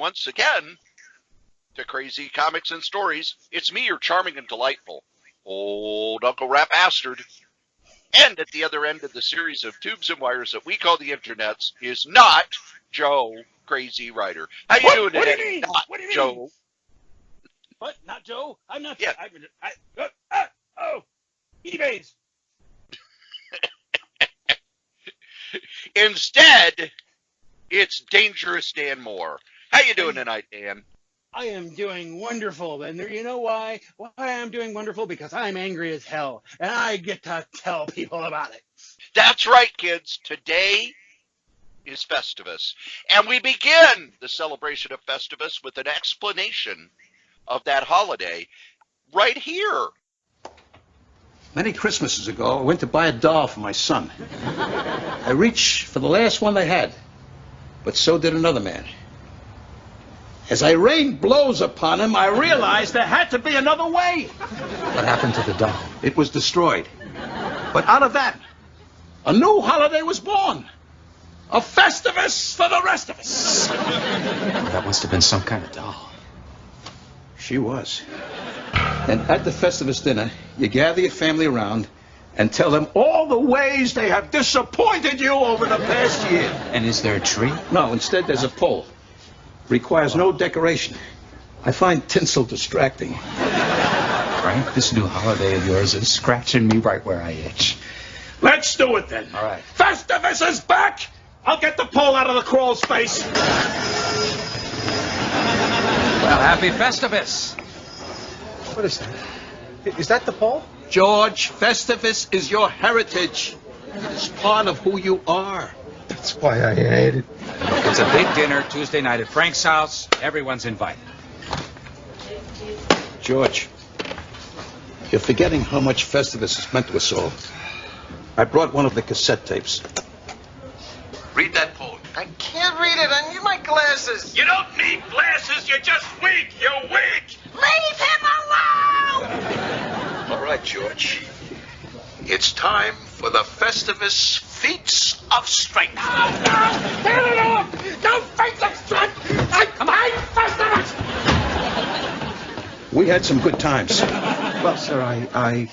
once again to Kray Z Comics and Stories. It's me, your charming and delightful old Uncle Rap Bastard. And at the other end of the series of tubes and wires that we call the internets is not Joe Kray Z Rider. How you doing today? What do you mean? Not what do you Joe. mean? What? Not Joe? I'm not. Yeah. eBay's. Instead, it's Dangerous Dan Mohr. How you doing tonight, Dan? I am doing wonderful, and you know why? Why I'm doing wonderful? Because I'm angry as hell, and I get to tell people about it. That's right, kids. Today is Festivus, and we begin the celebration of Festivus with an explanation of that holiday right here. Many Christmases ago, I went to buy a doll for my son. I reached for the last one they had, but so did another man. As I rained blows upon him, I realized there had to be another way. What happened to the doll? It was destroyed. But out of that, a new holiday was born. A Festivus for the rest of us. That must have been some kind of doll. She was. And at the Festivus dinner, you gather your family around and tell them all the ways they have disappointed you over the past year. And is there a tree? No, instead there's a pole. Requires no decoration. I find tinsel distracting. Frank, this new holiday of yours is scratching me right where I itch. Let's do it then. All right. Festivus is back! I'll get the pole out of the crawl's face. Well, happy Festivus. What is that? Is that the pole? George, Festivus is your heritage. It's part of who you are. That's why I hate it. Look, it's a big dinner Tuesday night at Frank's house. Everyone's invited. George, you're forgetting how much Festivus has meant to us all. I brought one of the cassette tapes. Read that poem. I can't read it. I need my glasses. You don't need glasses. You're just weak. You're weak. Leave him alone! All right, George. It's time for the Festivus Feats of Strength. Get it off! Don't feats of strength! I'm Festivus! We had some good times. Well, sir, I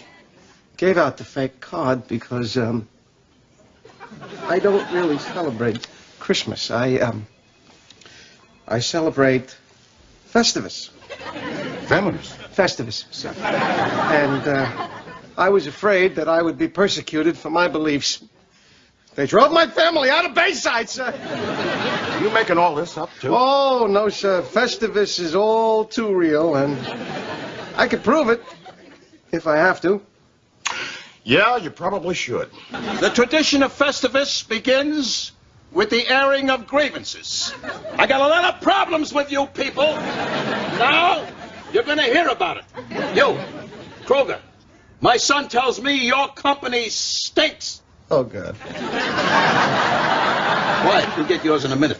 gave out the fake card because, I don't really celebrate Christmas. I celebrate Festivus. Festivus, sir. And, I was afraid that I would be persecuted for my beliefs. They drove my family out of Bayside, sir. You making all this up, too? Oh, no, sir. Festivus is all too real, and I can prove it if I have to. Yeah, you probably should. The tradition of Festivus begins with the airing of grievances. I got a lot of problems with you people. Now, you're going to hear about it. You, Kroger, my son tells me your company stinks. Oh, God. Why? You'll get yours in a minute.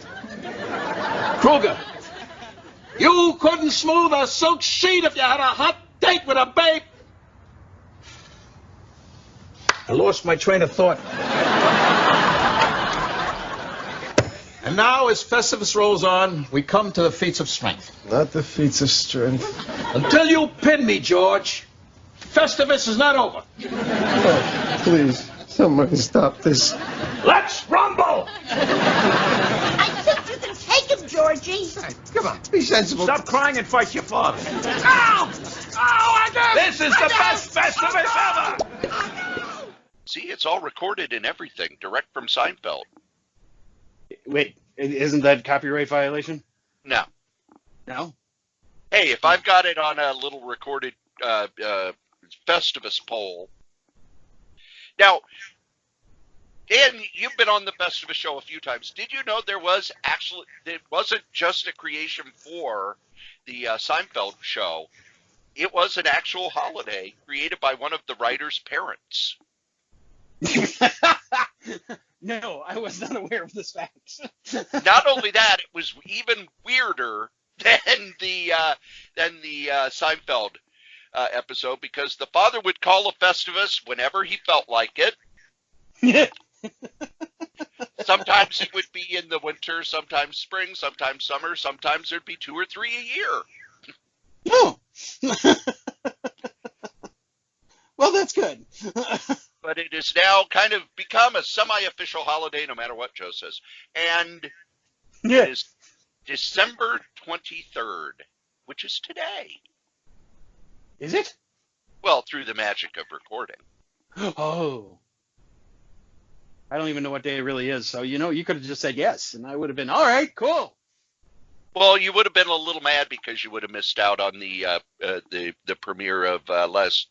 Kroger, you couldn't smooth a silk sheet if you had a hot date with a babe. I lost my train of thought. And now, as Festivus rolls on, we come to the feats of strength. Not the feats of strength. Until you pin me, George, Festivus is not over. Oh, please, somebody stop this. Let's rumble! I think you can take him, Georgie. Hey, come on, be sensible. Stop crying and fight your father. Ow! Oh, I got This is the best Festivus ever! See, it's all recorded and everything, direct from Seinfeld. Wait, isn't that copyright violation? No. No? Hey, if I've got it on a little recorded Festivus poll. Now, Dan, you've been on the Festivus show a few times. Did you know it wasn't just a creation for the Seinfeld show. It was an actual holiday created by one of the writer's parents. No, I was not aware of this fact. Not only that, it was even weirder than the Seinfeld episode, because the father would call a Festivus whenever he felt like it. Sometimes it would be in the winter, sometimes spring, sometimes summer, sometimes there'd be 2 or 3 a year. Oh. Well, that's good. But it is now kind of become a semi-official holiday, no matter what Joe says. And Yeah. it is December 23rd, which is today. Is it? Well, through the magic of recording. Oh. I don't even know what day it really is. So, you could have just said yes, and I would have been, all right, cool. Well, you would have been a little mad because you would have missed out on the premiere of Rise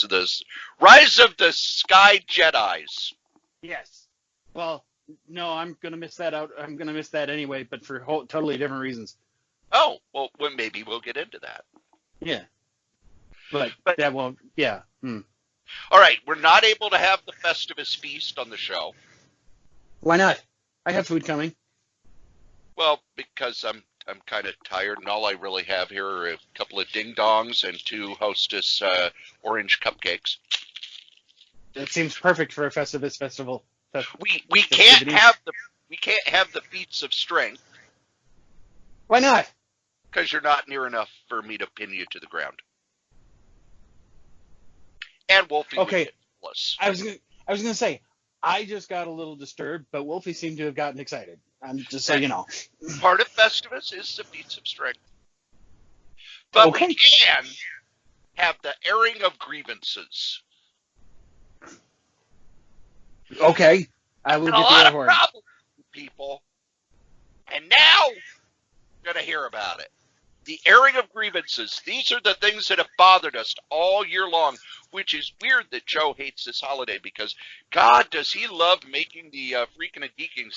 of the Sky Jedis. Yes. Well, no, I'm going to miss that out. I'm going to miss that anyway, but for totally different reasons. Oh, well, maybe we'll get into that. Yeah. But that won't, yeah. All right, we're not able to have the Festivus feast on the show. Why not? I have food coming. Well, because I'm kind of tired, and all I really have here are a couple of ding-dongs and 2 Hostess orange cupcakes. That seems perfect for a Festivus festival. We can't have the feats of strength. Why not? Because you're not near enough for me to pin you to the ground. And Wolfie would get jealous. I was gonna say, I just got a little disturbed, but Wolfie seemed to have gotten excited. I'm just so you know. Part of Festivus is the feats of strength. But we can have the airing of grievances. Okay, I will And get a the lot air of horn. problems, people. And now you're going to hear about it. The airing of grievances. These are the things that have bothered us all year long, which is weird that Joe hates this holiday because, God, does he love making the Freaking and Geeking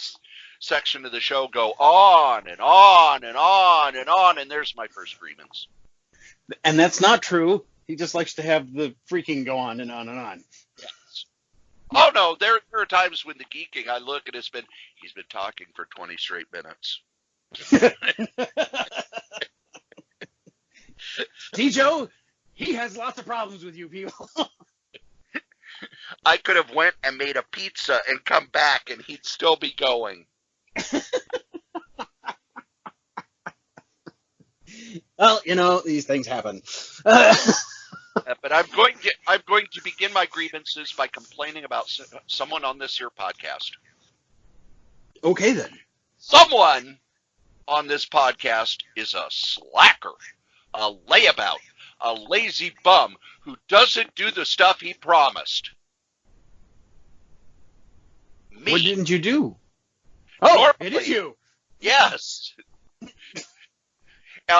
section of the show go on and on and on and on, and there's my first grievance. And that's not true. He just likes to have the freaking go on and on and on. Yes. Oh, no, there are times when the geeking, I look and he's been talking for 20 straight minutes. See, Joe, he has lots of problems with you people. I could have went and made a pizza and come back and he'd still be going. Well, these things happen. But I'm going to begin my grievances by complaining about someone on this here podcast. Okay, then. Someone on this podcast is a slacker, a layabout, a lazy bum who doesn't do the stuff he promised. Me. What didn't you do? Oh, Normally, it is you. Yes. In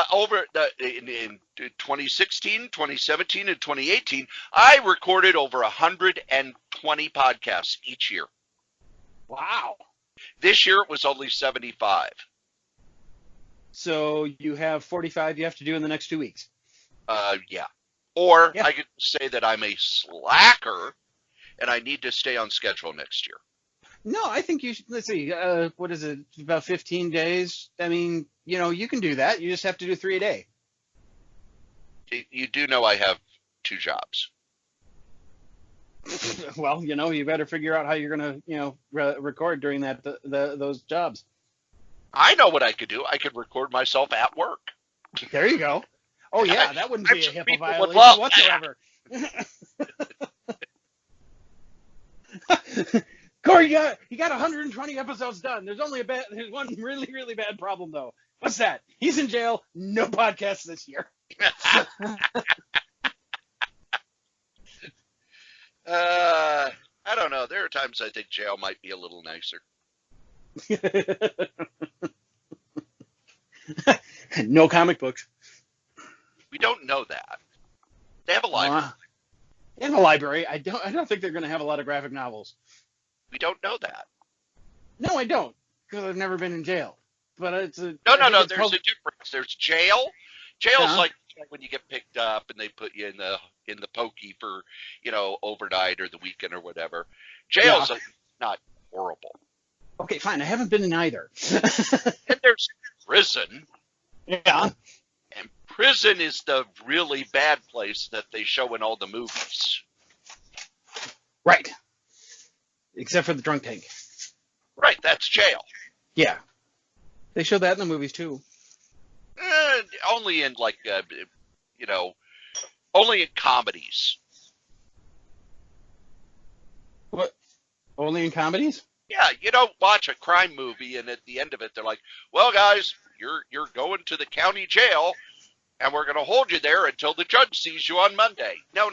2016, 2017, and 2018, I recorded over 120 podcasts each year. Wow. This year it was only 75. So you have 45 you have to do in the next 2 weeks. Yeah. Or Yeah. I could say that I'm a slacker and I need to stay on schedule next year. No, I think you should. Let's see. What is it? About 15 days. I mean, you can do that. You just have to do 3 a day. You do know I have 2 jobs. Well, you better figure out how you're gonna, record during those jobs. I know what I could do. I could record myself at work. There you go. Oh yeah, that wouldn't I'm be a sure HIPAA people would violation love whatsoever. Cory, you got 120 episodes done. There's one really, really bad problem though. What's that? He's in jail. No podcasts this year. I don't know. There are times I think jail might be a little nicer. No comic books. We don't know that. They have a library. In a library, I don't think they're going to have a lot of graphic novels. We don't know that. No, I don't, because I've never been in jail. But it's a No. There's a difference. There's jail. Jail's like when you get picked up and they put you in the pokey for overnight or the weekend or whatever. Jail's not horrible. Okay, fine. I haven't been in either. And there's prison. Yeah. And prison is the really bad place that they show in all the movies. Right. Except for the drunk tank. Right, that's jail. Yeah. They show that in the movies, too. Only in, like, only in comedies. What? Only in comedies? Yeah, you don't watch a crime movie and at the end of it they're like, well, guys, you're going to the county jail and we're going to hold you there until the judge sees you on Monday. No.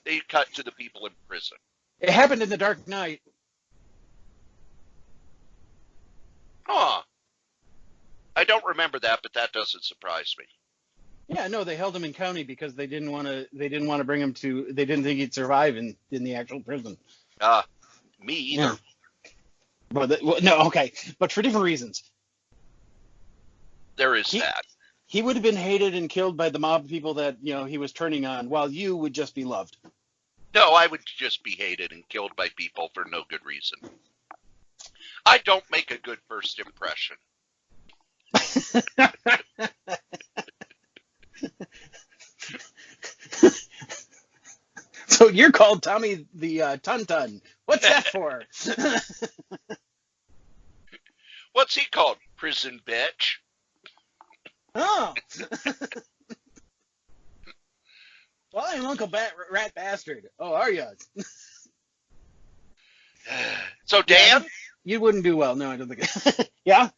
They cut to the people in prison. It happened in The Dark Knight. Huh. I don't remember that, but that doesn't surprise me. Yeah, no, they held him in county because they didn't want to bring him to, they didn't think he'd survive in the actual prison. Me either. Yeah. No, okay, but for different reasons. There is that. He would have been hated and killed by the mob of people that, he was turning on, while you would just be loved. No, I would just be hated and killed by people for no good reason. I don't make a good first impression. So you're called Tommy the Tun-Tun. What's that for? What's he called? Prison bitch. Oh. Well, I'm Uncle Rat Bastard. Oh, are you? So, Dan? You wouldn't do well. No, I don't think. Yeah?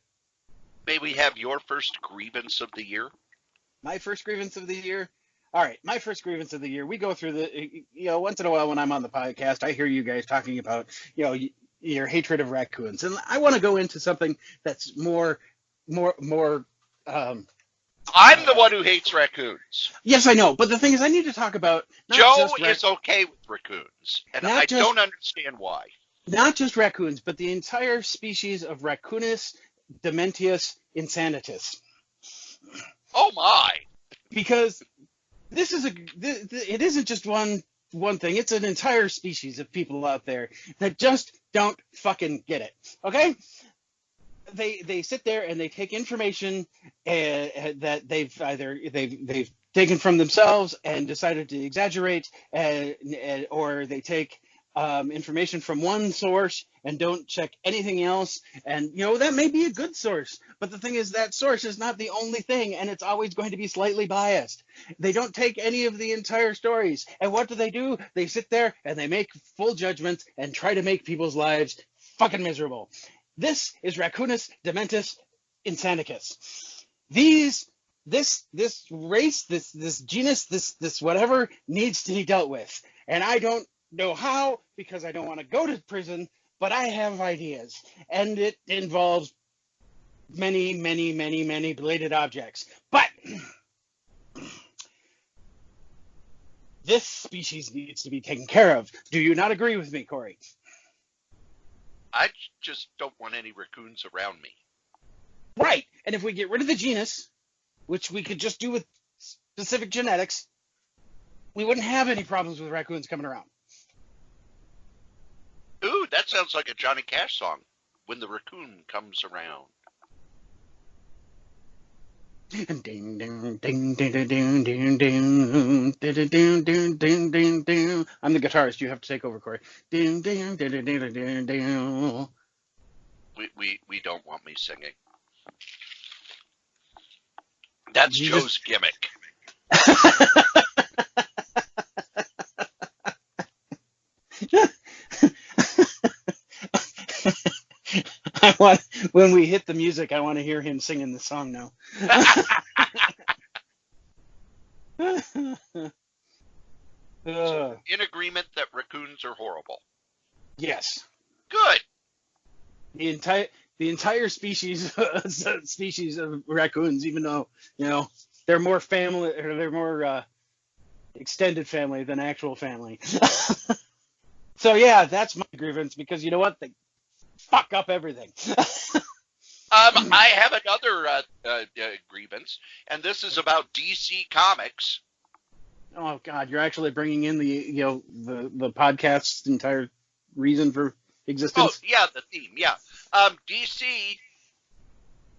May we have your first grievance of the year? My first grievance of the year? All right, my first grievance of the year. We go through the, once in a while when I'm on the podcast, I hear you guys talking about, your hatred of raccoons. And I want to go into something that's more. I'm the one who hates raccoons. Yes, I know. But the thing is, I need to talk about. Joe is okay with raccoons. And I don't understand why. Not just raccoons, but the entire species of Raccoonus dementius insanitus. Oh, my. Because this is it isn't just one thing. It's an entire species of people out there that just don't fucking get it. Okay? They sit there and they take information that they've taken from themselves and decided to exaggerate, or they take information from one source and don't check anything else. And that may be a good source, but the thing is that source is not the only thing, and it's always going to be slightly biased. They don't take any of the entire stories, and what do? They sit there and they make full judgments and try to make people's lives fucking miserable. This is Raccoonus dementis insanicus. This race, this genus, this whatever needs to be dealt with, and I don't know how, because I don't want to go to prison, but I have ideas, and it involves many bladed objects. But this species needs to be taken care of. Do you not agree with me, Cory? I just don't want any raccoons around me. Right. And if we get rid of the genus, which we could just do with specific genetics, we wouldn't have any problems with raccoons coming around. Ooh, that sounds like a Johnny Cash song. When the raccoon comes around. Ding ding ding ding ding ding ding ding ding ding ding. I'm the guitarist. You have to take over, Cory. Ding ding ding ding ding ding ding. We don't want me singing. That's Joe's gimmick. When we hit the music, I want to hear him singing the song now. So, in agreement that raccoons are horrible. Yes. Good. The entire species of raccoons, even though they're more family, or they're more extended family than actual family. So yeah, that's my grievance, because you know what? They fuck up everything. I have another grievance, and this is about DC Comics. Oh God, you're actually bringing in the podcast's entire reason for existence. Oh yeah, the theme. Yeah, DC.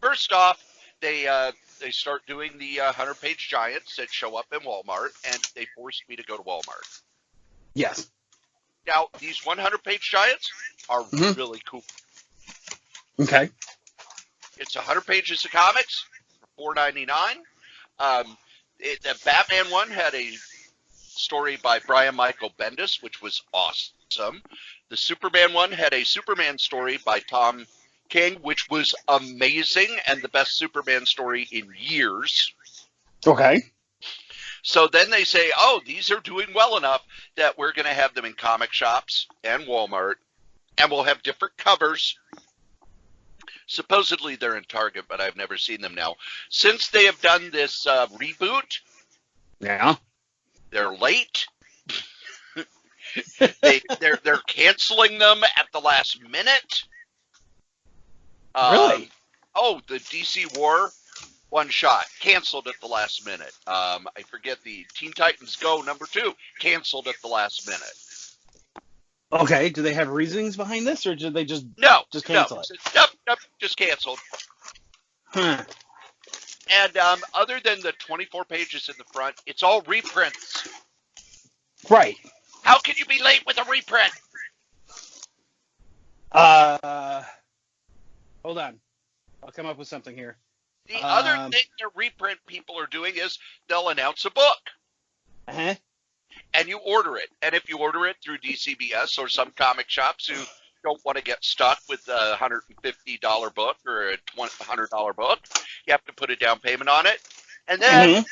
First off, they start doing the 100-page giants that show up in Walmart, and they forced me to go to Walmart. Yes. Now these 100-page giants are really cool. Okay. It's 100 pages of comics for $4.99. The Batman one had a story by Brian Michael Bendis, which was awesome. The Superman one had a Superman story by Tom King, which was amazing and the best Superman story in years. Okay. So then they say, oh, these are doing well enough that we're going to have them in comic shops and Walmart, and we'll have different covers. Supposedly they're in Target, but I've never seen them now. Since they have done this reboot, Yeah. they're late. They're canceling them at the last minute. Really? Oh, the DC War one shot canceled at the last minute. I forget the Teen Titans Go #2 canceled at the last minute. Okay. Do they have reasons behind this, or did they just cancel it? Nope, just canceled. Huh. And other than the 24 pages in the front, it's all reprints. Right. How can you be late with a reprint? Hold on. I'll come up with something here. The other thing the reprint people are doing is they'll announce a book. Uh-huh. And you order it. And if you order it through DCBS or some comic shops who don't want to get stuck with a $150 book or a $100 book, you have to put a down payment on it. And then,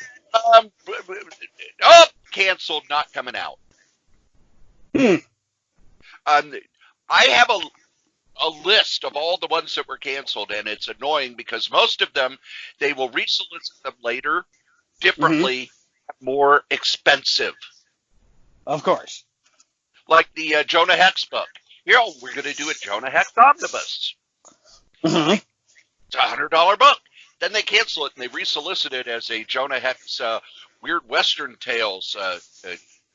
canceled, not coming out. I have a list of all the ones that were canceled, and it's annoying because most of them, they will resolicit them later, differently, more expensive. Of course. Like the Jonah Hex book. Here, we're going to do a Jonah Hex omnibus. It's a $100 book. Then they cancel it and they resolicit it as a Jonah Hex Weird Western Tales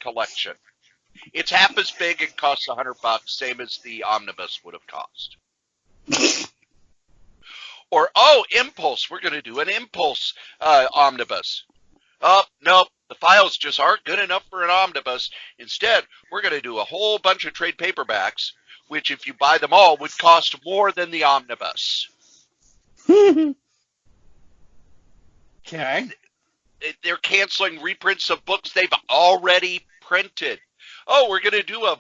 collection. It's half as big and costs $100, same as the omnibus would have cost. Or, Impulse. We're going to do an Impulse omnibus. Oh, nope. The files just aren't good enough for an omnibus. Instead, we're going to do a whole bunch of trade paperbacks, which if you buy them all would cost more than the omnibus. Okay. They're canceling reprints of books they've already printed. Oh, we're going to do a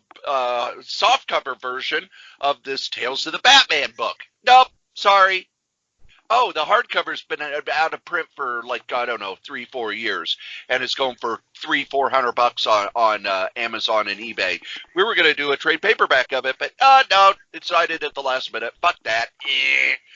softcover version of this Tales of the Batman book. Nope, sorry. Oh, the hardcover's been out of print for 3-4 years, and it's going for $300-$400 on Amazon and eBay. We were going to do a trade paperback of it, but no, decided at the last minute. Fuck that.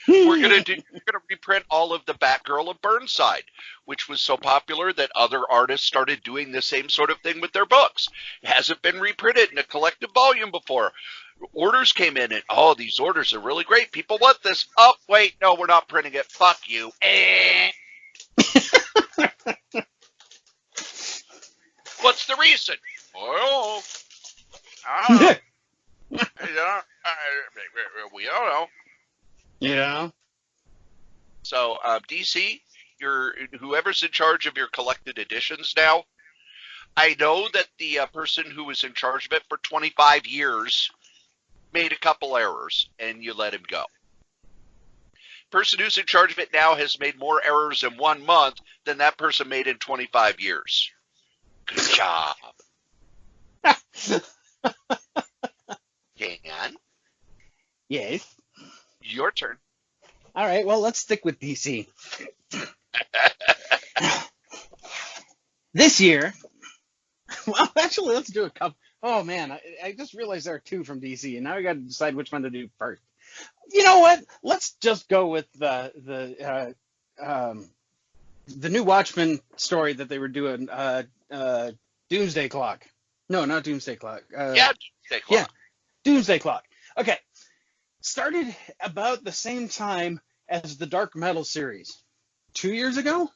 We're going to reprint all of the Batgirl of Burnside, which was so popular that other artists started doing the same sort of thing with their books. It hasn't been reprinted in a collective volume before. Orders came in, and these orders are really great. People want this. Oh, wait, no, we're not printing it. Fuck you. What's the reason? We don't know. Yeah. So, DC, whoever's in charge of your collected editions now, I know that the person who was in charge of it for 25 years made a couple errors, and you let him go. Person who's in charge of it now has made more errors in 1 month than that person made in 25 years. Good job. Dan? Yes? Your turn. All right, well, let's stick with DC. This year, well, actually, let's do a couple. Oh, man, I just realized there are 2 from DC, and now we got to decide which one to do first. You know what? Let's just go with the new Watchmen story that they were doing, Doomsday Clock. No, not Doomsday Clock. Doomsday Clock. Yeah, Doomsday Clock. Okay. Started about the same time as the Dark Metal series. 2 years ago?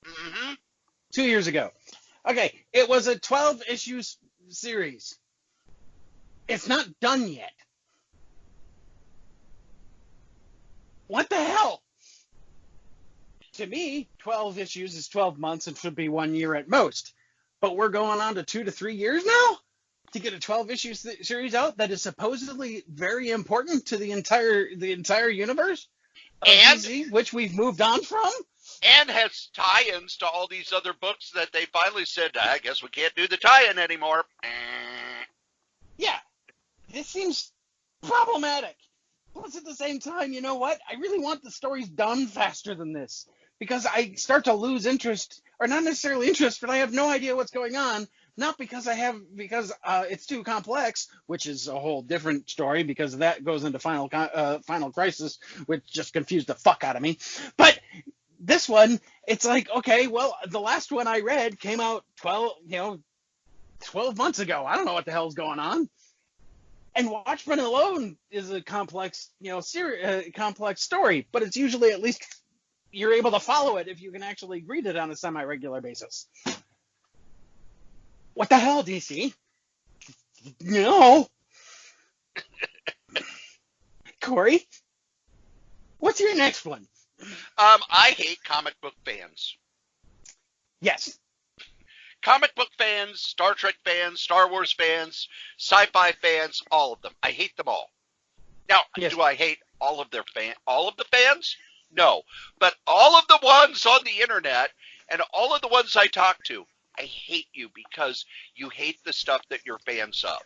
Mm-hmm. 2 years ago. Okay, it was a 12-issue series. It's not done yet. What the hell? To me, 12 issues is 12 months and should be 1 year at most. But we're going on to 2 to 3 years now? to get a 12-issue series out that is supposedly very important to the entire universe of And DC, which we've moved on from. and has tie-ins to all these other books that they finally said, I guess we can't do the tie-in anymore. Yeah, this seems problematic. Plus, at the same time, you know what? I really want the stories done faster than this, because I start to lose interest, or not necessarily interest, but I have no idea what's going on. Not because it's too complex, which is a whole different story, because that goes into Final Crisis, which just confused the fuck out of me. But this one, it's like, okay, well, the last one I read came out 12 months ago. I don't know what the hell's going on. And Watchmen alone is a complex, complex story, but it's usually, at least you're able to follow it if you can actually read it on a semi-regular basis. What the hell, DC? No. Cory, what's your next one? I hate comic book fans. Yes. Comic book fans, Star Trek fans, Star Wars fans, sci-fi fans, all of them. I hate them all. Now, Yes. do I hate all of the fans? No. But all of the ones on the internet and all of the ones I talk to, I hate you because you hate the stuff that you're fans of.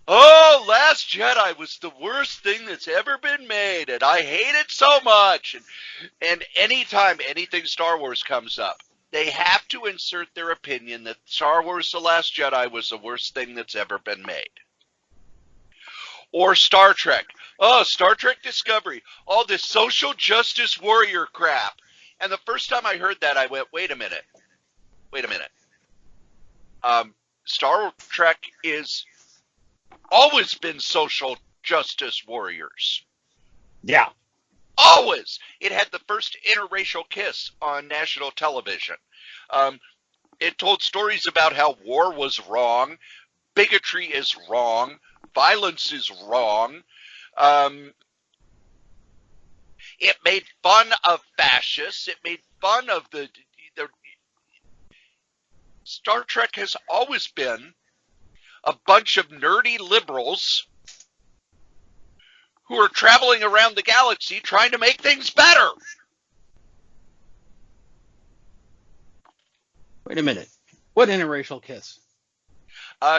Oh, Last Jedi was the worst thing that's ever been made, and I hate it so much. And anytime anything Star Wars comes up, they have to insert their opinion that Star Wars The Last Jedi was the worst thing that's ever been made. Or Star Trek. Oh, Star Trek Discovery. All this social justice warrior crap. And the first time I heard that, I went, wait a minute. Star Trek is always been social justice warriors. Yeah. Always. It had the first interracial kiss on national television. It told stories about how war was wrong, bigotry is wrong, violence is wrong. It made fun of fascists. It made fun of the Star Trek has always been a bunch of nerdy liberals who are traveling around the galaxy trying to make things better. Wait a minute. What interracial kiss?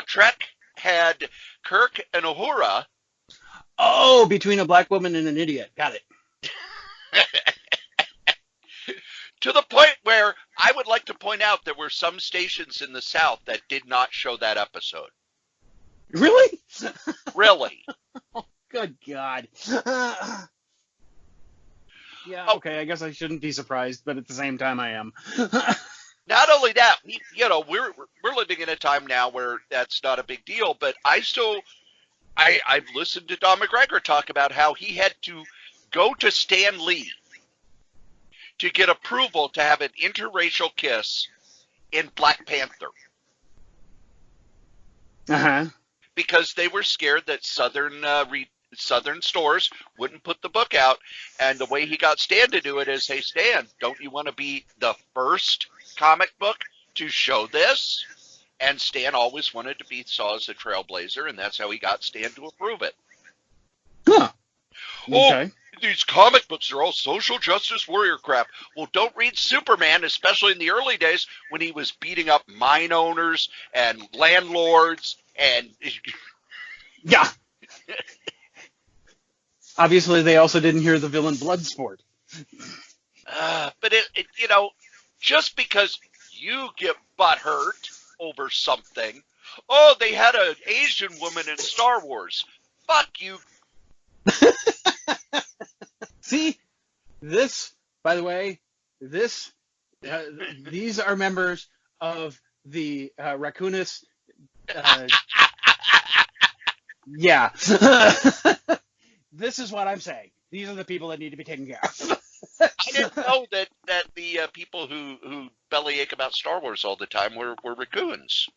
Trek had Kirk and Uhura. Oh, between a black woman and an idiot. Got it. To the point where I would like to point out there were some stations in the South that did not show that episode. Really? Really? Good God. Yeah, okay, I guess I shouldn't be surprised, but at the same time I am. Not only that, we're living in a time now where that's not a big deal, but I've listened to Don McGregor talk about how he had to go to Stan Lee to get approval to have an interracial kiss in Black Panther. Uh-huh. Because they were scared that Southern stores wouldn't put the book out, and the way he got Stan to do it is, hey, Stan, don't you want to be the first comic book to show this? And Stan always wanted to be saw as a trailblazer, and that's how he got Stan to approve it. Huh. Okay. Oh, these comic books are all social justice warrior crap. Well, don't read Superman, especially in the early days when he was beating up mine owners and landlords and... Yeah. Obviously, they also didn't hear the villain Bloodsport. But just because you get butthurt over something, oh, they had an Asian woman in Star Wars. Fuck you. See, this, by the way, these are members of the Raccoonist. Yeah. This is what I'm saying. These are the people that need to be taken care of. I didn't know that the people who bellyache about Star Wars all the time were raccoons.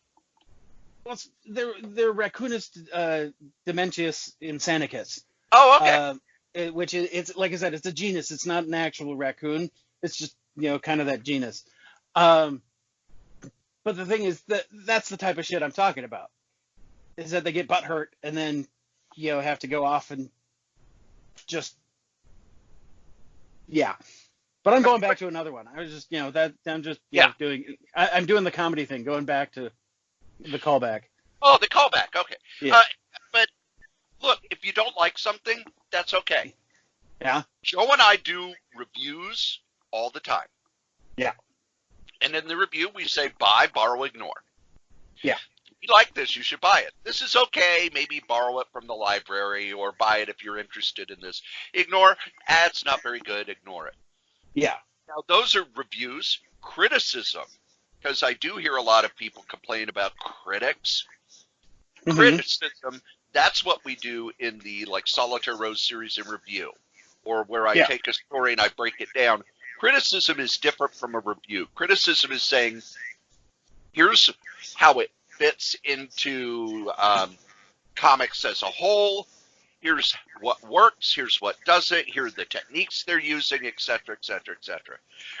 Well, they're Raccoonist Dementius Insanicus. Oh, okay. Which is, it's like I said, it's a genus. It's not an actual raccoon. It's just kind of that genus. But the thing is that that's the type of shit I'm talking about. Is that they get butthurt and then, have to go off and just, yeah. But I'm going back to another one. I was just, that I'm just I'm doing the comedy thing, going back to the callback. Oh, the callback. Okay. Yeah. But look, if you don't like something, that's okay. Yeah. Joe and I do reviews all the time. Yeah. And in the review, we say buy, borrow, ignore. Yeah. If you like this, you should buy it. This is okay. Maybe borrow it from the library or buy it if you're interested in this. Ignore, it's not very good. Ignore it. Yeah. Now, those are reviews. Criticism, because I do hear a lot of people complain about critics. Mm-hmm. Criticism, that's what we do in the Solitaire Rose series in review, or where I take a story and I break it down. Criticism is different from a review. Criticism is saying, here's how it fits into comics as a whole. Here's what works. Here's what doesn't. Here are the techniques they're using, etc., etc., etc.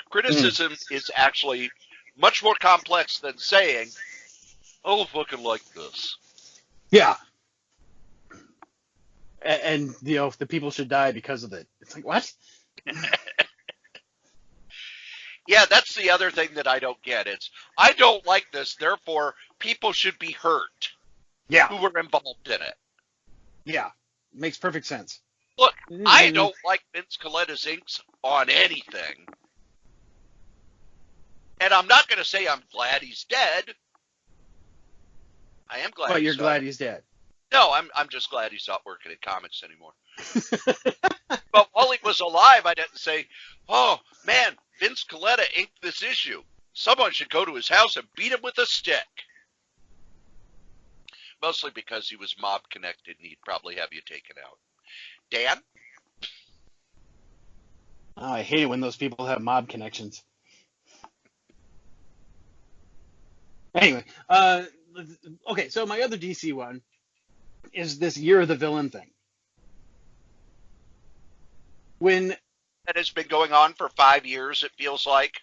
Criticism is actually much more complex than saying, "Oh, fucking like this." Yeah. And the people should die because of it. It's like, what? Yeah, that's the other thing that I don't get. It's, I don't like this, therefore people should be hurt. Yeah. Who were involved in it. Yeah. Makes perfect sense. Look, I don't like Vince Coletta's inks on anything. And I'm not going to say I'm glad he's dead. I am glad But you're glad he's dead. No, I'm just glad he's not working in comics anymore. But while he was alive, I didn't say, oh, man, Vince Coletta inked this issue. Someone should go to his house and beat him with a stick. Mostly because he was mob connected and he'd probably have you taken out. Dan? Oh, I hate it when those people have mob connections. Anyway, okay, so my other DC one is this Year of the Villain thing. When that has been going on for 5 years, it feels like.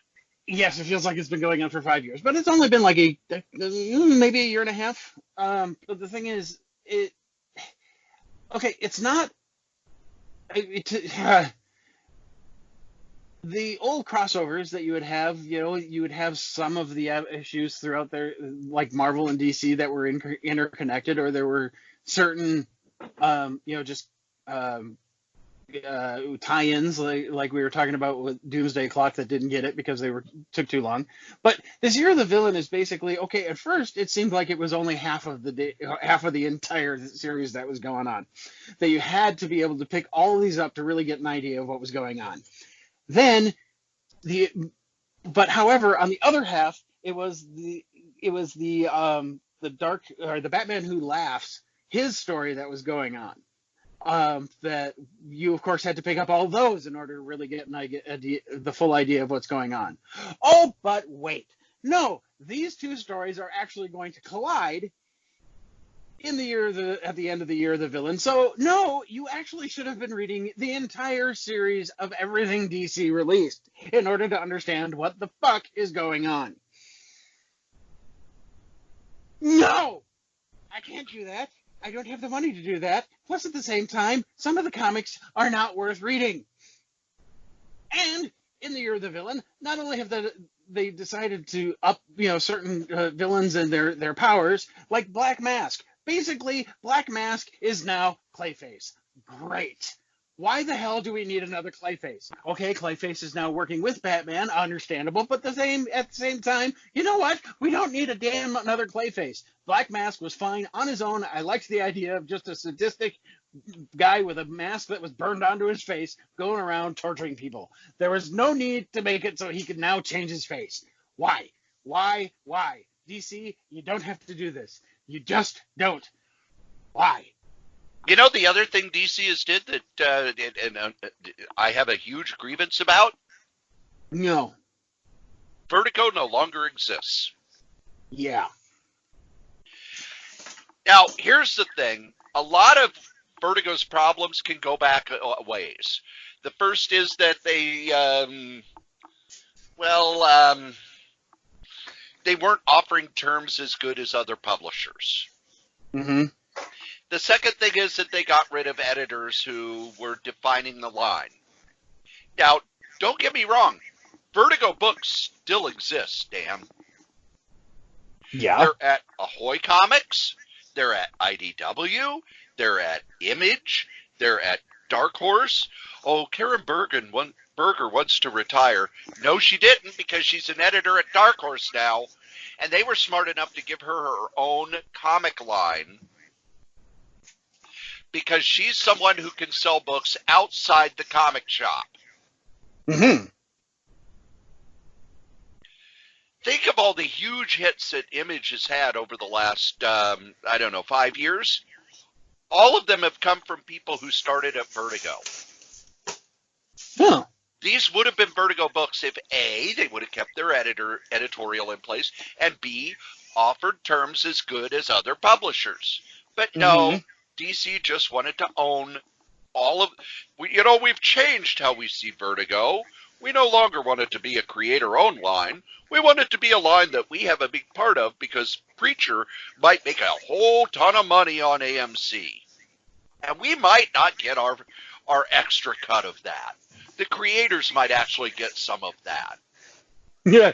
Yes, it feels like it's been going on for 5 years, but it's only been like maybe a year and a half. But the thing is, it's not. The old crossovers that you would have, you would have some of the issues throughout there, like Marvel and DC, that were interconnected, or there were certain, tie-ins, like we were talking about with Doomsday Clock, that didn't get it because they took too long. But this Year of the Villain is basically, okay, at first it seemed like it was only half of the entire series that was going on, that you had to be able to pick all of these up to really get an idea of what was going on. Then but however, on the other half, it was the dark, or the Batman Who Laughs, his story that was going on. That you, of course, had to pick up all those in order to really get the full idea of what's going on. Oh, but wait. No, these two stories are actually going to collide at the end of the Year of the Villain. So, no, you actually should have been reading the entire series of everything DC released in order to understand what the fuck is going on. No! I can't do that. I don't have the money to do that. Plus, at the same time, some of the comics are not worth reading. And in the Year of the Villain, not only have they decided to up, certain villains and their powers, like Black Mask. Basically, Black Mask is now Clayface. Great. Why the hell do we need another Clayface? Okay, Clayface is now working with Batman, understandable, but at the same time, you know what? We don't need a damn another Clayface. Black Mask was fine on his own. I liked the idea of just a sadistic guy with a mask that was burned onto his face going around torturing people. There was no need to make it so he could now change his face. Why? Why? DC, you don't have to do this. You just don't. Why? The other thing DC has did that I have a huge grievance about? No. Vertigo no longer exists. Yeah. Now, here's the thing. A lot of Vertigo's problems can go back a ways. The first is that they, they weren't offering terms as good as other publishers. Mm-hmm. The second thing is that they got rid of editors who were defining the line. Now, don't get me wrong. Vertigo books still exist, Dan. Yeah. They're at Ahoy Comics. They're at IDW. They're at Image. They're at Dark Horse. Oh, Karen Berger wants to retire. No, she didn't, because she's an editor at Dark Horse now. And they were smart enough to give her her own comic line, because she's someone who can sell books outside the comic shop. Mm-hmm. Think of all the huge hits that Image has had over the last, 5 years. All of them have come from people who started at Vertigo. Huh. These would have been Vertigo books if A, they would have kept their editorial in place, and B, offered terms as good as other publishers. But no, DC just wanted to own all of. We've changed how we see Vertigo. We no longer want it to be a creator-owned line. We want it to be a line that we have a big part of, because Preacher might make a whole ton of money on AMC. And we might not get our extra cut of that. The creators might actually get some of that. Yeah.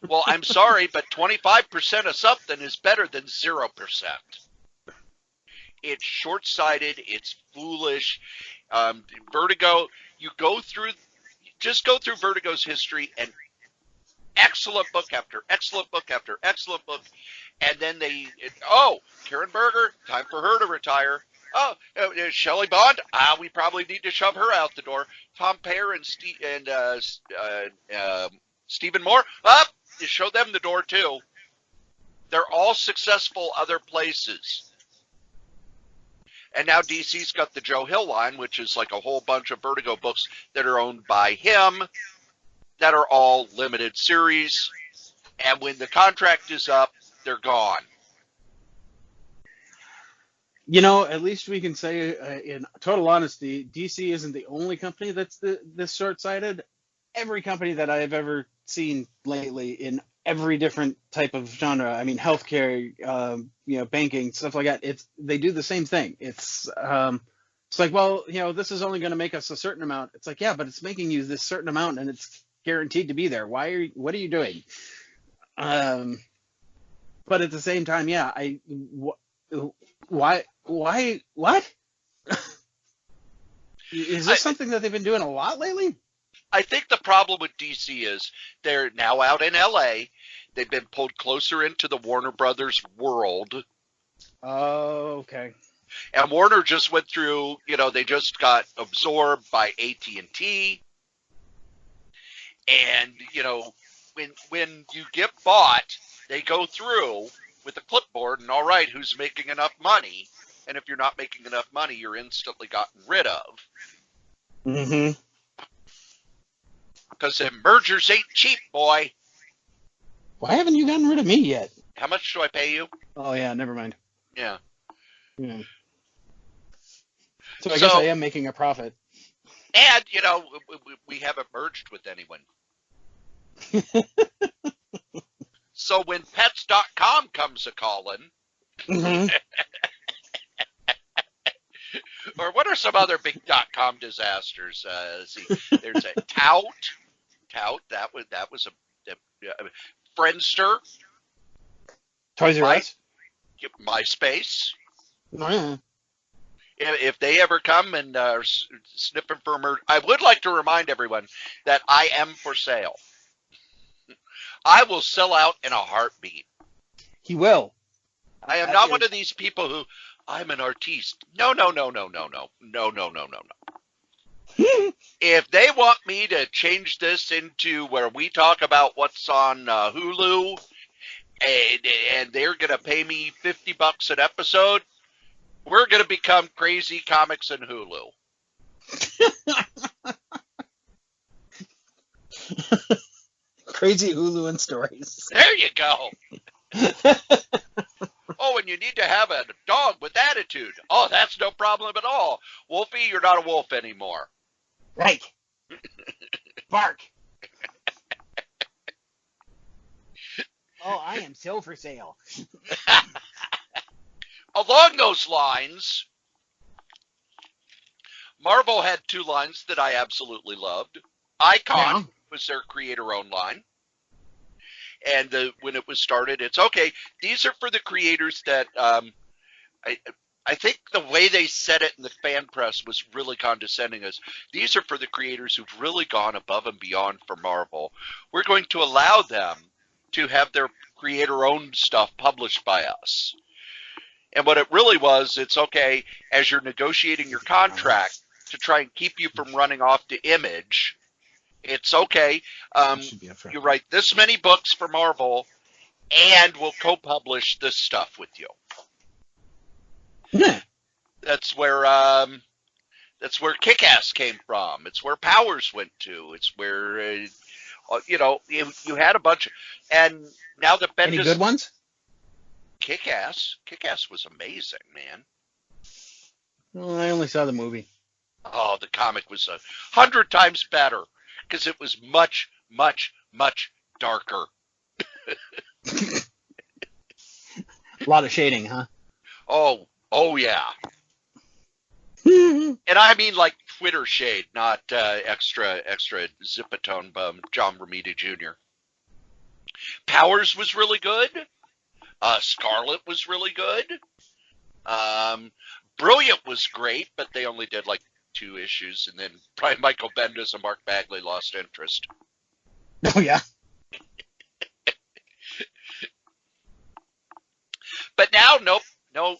Well, I'm sorry, but 25% of something is better than 0%. It's short-sighted. It's foolish. Vertigo, just go through Vertigo's history, and excellent book after excellent book after excellent book. And then Karen Berger, time for her to retire. Oh, Shelley Bond, we probably need to shove her out the door. Tom Payer and Stephen Mohr, you show them the door too. They're all successful other places. And now DC's got the Joe Hill line, which is like a whole bunch of Vertigo books that are owned by him, that are all limited series. And when the contract is up, they're gone. At least we can say, in total honesty, DC isn't the only company that's this short-sighted. Every company that I've ever seen lately in every different type of genre, I mean, healthcare, banking, stuff like that, they do the same thing. It's like, well, this is only going to make us a certain amount. It's like, yeah, but it's making you this certain amount, and it's guaranteed to be there. What are you doing? But at the same time, yeah, why, what? Is this something that they've been doing a lot lately? I think the problem with DC is they're now out in LA. They've been pulled closer into the Warner Brothers world. Oh, okay. And Warner just went through, they just got absorbed by AT&T. And, when you get bought, they go through with a clipboard and, all right, who's making enough money? And if you're not making enough money, you're instantly gotten rid of. Mm-hmm. Because the mergers ain't cheap, boy. Why haven't you gotten rid of me yet? How much do I pay you? Oh, yeah, never mind. Yeah. Yeah. So I guess I am making a profit. And, we haven't merged with anyone. So when pets.com comes a-calling, Mm-hmm. or what are some other big .com disasters? There's a Tout, that was a Friendster, Toys R Us? MySpace. Oh, yeah. If they ever come and sniffing for merger, I would like to remind everyone that I am for sale. I will sell out in a heartbeat. He will. I am not one of these people who, I'm an artiste. No. If they want me to change this into where we talk about what's on Hulu, and they're going to pay me $50 an episode, we're going to become Crazy Comics and Hulu. Crazy Hulu and stories. There you go. Oh, and you need to have a dog with attitude. Oh, that's no problem at all. Wolfie, you're not a wolf anymore. Right. Bark. Oh, I am so for sale. Along those lines, Marvel had two lines that I absolutely loved. Icon was their creator-owned line. And when it was started, it's okay. These are for the creators that I think the way they said it in the fan press was really condescending. As these are for the creators who've really gone above and beyond for Marvel. We're going to allow them to have their creator-owned stuff published by us. And what it really was, it's okay as you're negotiating your contract to try and keep you from running off to Image. It's okay. You write this many books for Marvel, and we'll co-publish this stuff with you. Yeah. That's where Kick-Ass came from. It's where Powers went to. It's where you had a bunch of, and now that Bendis. Any good ones? Kick-Ass was amazing, man. Well, I only saw the movie. Oh, the comic was 100 times better because it was much, much, much darker. A lot of shading, huh? Oh yeah. And I mean like Twitter shade, not extra Zipatone John Romita Jr. Powers was really good. Scarlet was really good. Brilliant was great, but they only did like 2 issues, and then Brian Michael Bendis and Mark Bagley lost interest. Oh yeah. But now, nope,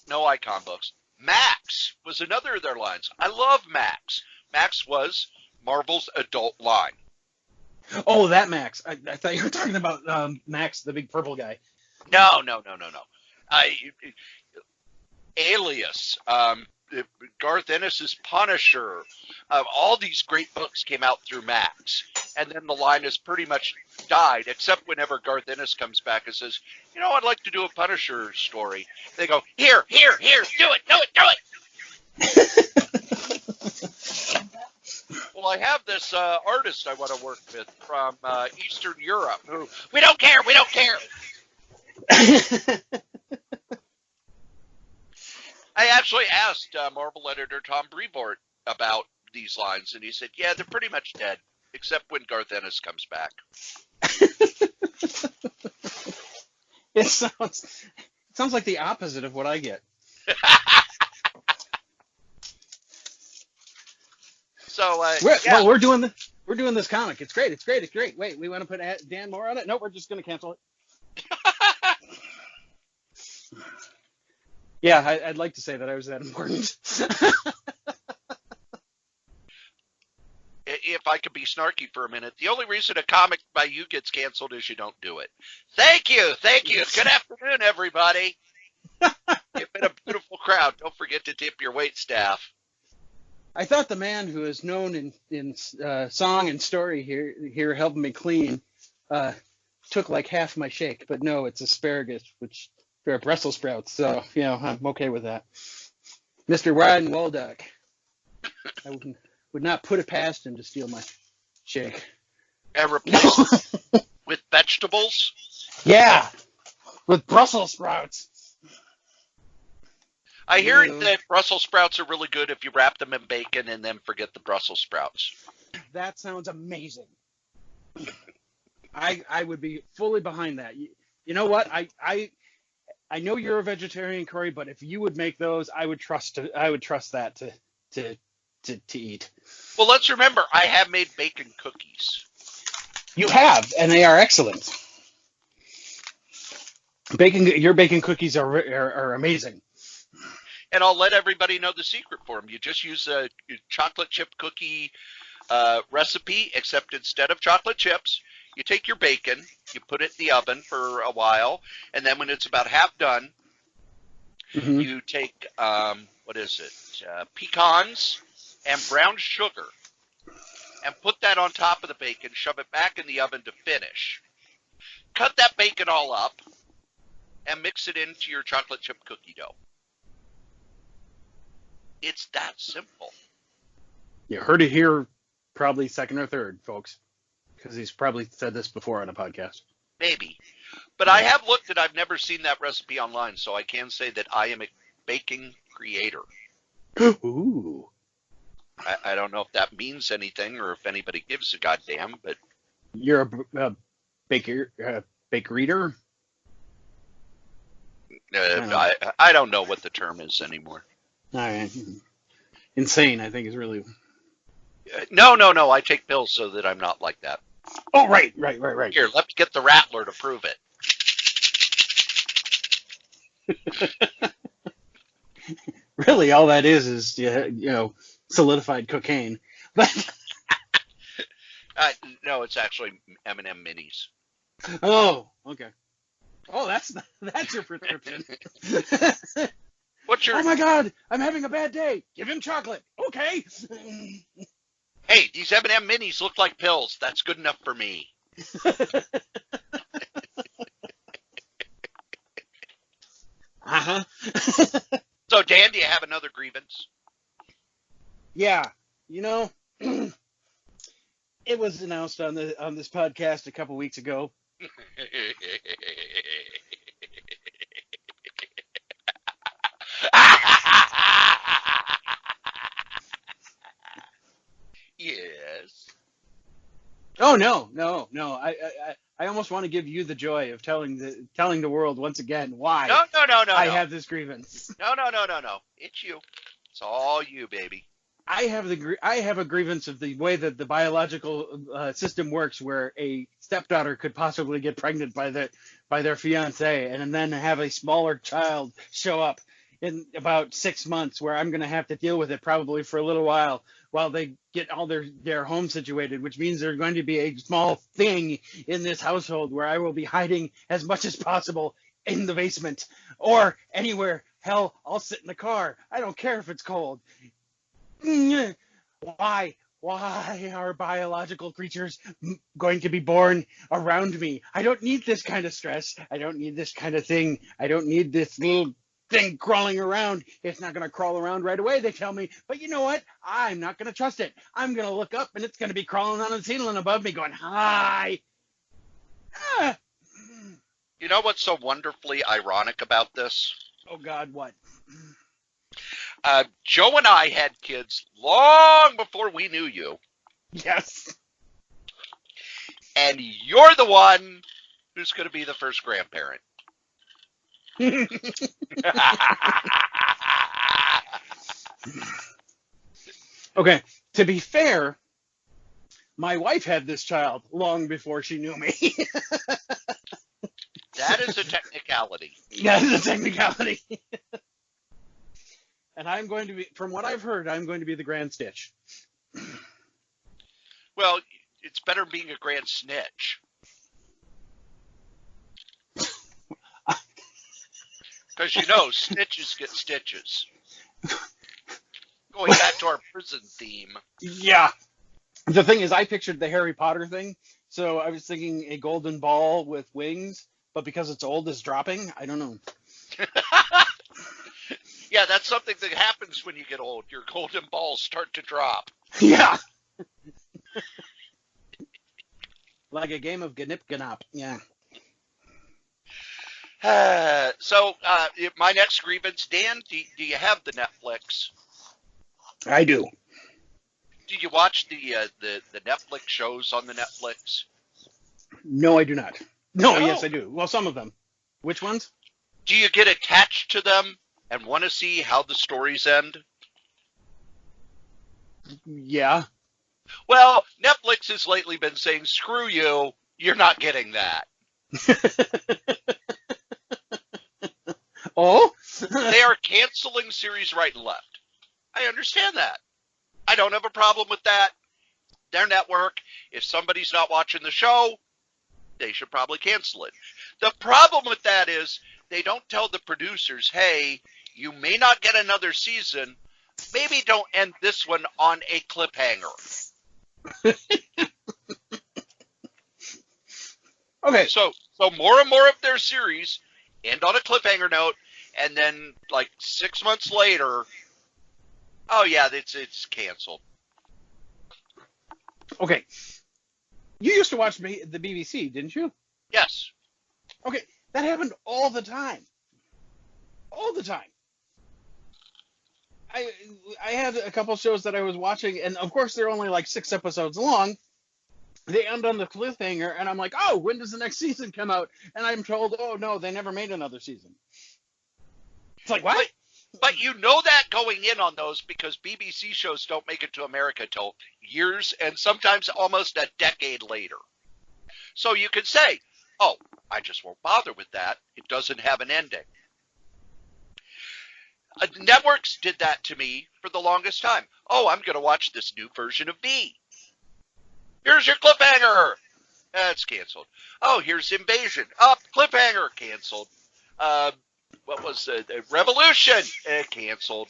no Icon books. Max was another of their lines. I love Max. Max was Marvel's adult line. Oh, that Max. I thought you were talking about Max, the big purple guy. No. Alias, Garth Ennis's Punisher, all these great books came out through Max, and then the line has pretty much died, except whenever Garth Ennis comes back and says, I'd like to do a Punisher story. They go, here, do it. Well, I have this artist I want to work with from Eastern Europe who, we don't care. I actually asked Marvel editor Tom Brevoort about these lines, and he said, yeah, they're pretty much dead, except when Garth Ennis comes back. It sounds like the opposite of what I get. So, well, we're doing this comic. It's great. Wait, we want to put Dan Mohr on it? Nope, we're just going to cancel it. Yeah, I'd like to say that I was that important. If I could be snarky for a minute, the only reason a comic by you gets canceled is you don't do it. Thank you. Good afternoon, everybody. You've been a beautiful crowd. Don't forget to tip your wait staff. I thought the man who is known in song and story here helping me clean took like half my shake, but no, it's asparagus, which they're Brussels sprouts, so I'm okay with that. Mr. Ryan Waldock, I would not put it past him to steal my shake. And replace it with vegetables? Yeah, with Brussels sprouts. I hear that Brussels sprouts are really good if you wrap them in bacon and then forget the Brussels sprouts. That sounds amazing. I would be fully behind that. You know what? I know you're a vegetarian, Cory, but if you would make those, I would trust that to eat. Well, let's remember, I have made bacon cookies. You have, and they are excellent. Your bacon cookies are amazing. And I'll let everybody know the secret for them. You just use a chocolate chip cookie recipe, except instead of chocolate chips, you take your bacon, you put it in the oven for a while, and then when it's about half done, you take, pecans and brown sugar, and put that on top of the bacon, shove it back in the oven to finish. Cut that bacon all up, and mix it into your chocolate chip cookie dough. It's that simple. You heard it here probably second or third, folks, because he's probably said this before on a podcast. Maybe. But I have looked and I've never seen that recipe online, so I can say that I am a baking creator. Ooh. I don't know if that means anything or if anybody gives a goddamn, but You're a baker-eater? I don't know what the term is anymore. All right. Insane, I think, is really... No. I take pills so that I'm not like that. Oh, right. Here, let me get the Rattler to prove it. Really, all that is solidified cocaine. But No, it's actually M&M minis. oh, okay. Oh, that's your prescription. What's your? Oh my God, I'm having a bad day. Give him chocolate. Okay. Hey, these M&M minis look like pills. That's good enough for me. Uh-huh. So, Dan, do you have another grievance? Yeah, it was announced on this podcast a couple weeks ago. Yes. Oh no. I almost want to give you the joy of telling the world once again why No. I have this grievance. No. It's you. It's all you, baby. I have a grievance of the way that the biological system works, where a stepdaughter could possibly get pregnant by their fiance, and then have a smaller child show up in about 6 months, where I'm going to have to deal with it probably for a little while they get all their home situated, which means there's going to be a small thing in this household where I will be hiding as much as possible in the basement or anywhere. Hell, I'll sit in the car. I don't care if it's cold. Why are biological creatures going to be born around me? I don't need this kind of stress. I don't need this kind of thing. I don't need this little thing crawling around. It's not going to crawl around right away, they tell me. But you know what? I'm not going to trust it. I'm going to look up, and it's going to be crawling on the ceiling above me going, hi. Ah. You know what's so wonderfully ironic about this? Oh, God, what? Joe and I had kids long before we knew you. Yes. And you're the one who's going to be the first grandparent. Okay, to be fair, my wife had this child long before she knew me. That is a technicality. Yeah, it's a technicality. And I'm going to be, from what I've heard, I'm going to be the grand stitch. Well, it's better being a grand snitch. Because snitches get stitches. Going back to our prison theme. Yeah. The thing is, I pictured the Harry Potter thing, so I was thinking a golden ball with wings, but because it's old, it's dropping. I don't know. Yeah, that's something that happens when you get old. Your golden balls start to drop. Yeah. Like a game of Gnip Gnop. Yeah. So, my next grievance, Dan, do you have the Netflix? I do. Do you watch the Netflix shows on the Netflix? No, I do not. No, No? yes, I do. Well, some of them. Which ones? Do you get attached to them and want to see how the stories end? Yeah. Well, Netflix has lately been saying, screw you, you're not getting that. Oh? They are canceling series right and left. I understand that. I don't have a problem with that. Their network, if somebody's not watching the show, they should probably cancel it. The problem with that is they don't tell the producers, hey, you may not get another season. Maybe don't end this one on a cliffhanger. Okay. So more and more of their series end on a cliffhanger note, and then like 6 months later, oh yeah, it's canceled. Okay. You used to watch the BBC, didn't you? Yes. Okay, that happened all the time. All the time. I had a couple shows that I was watching, and of course they're only like 6 episodes long. They end on the cliffhanger, and I'm like, oh, when does the next season come out? And I'm told, oh no, they never made another season. It's like, what? But you know that going in on those because BBC shows don't make it to America till years and sometimes almost a decade later. So you could say, oh, I just won't bother with that. It doesn't have an ending. Networks did that to me for the longest time. Oh, I'm going to watch this new version of V. Here's your cliffhanger. That's canceled. Oh, here's Invasion. Up, cliffhanger, canceled. What was the Revolution? Canceled.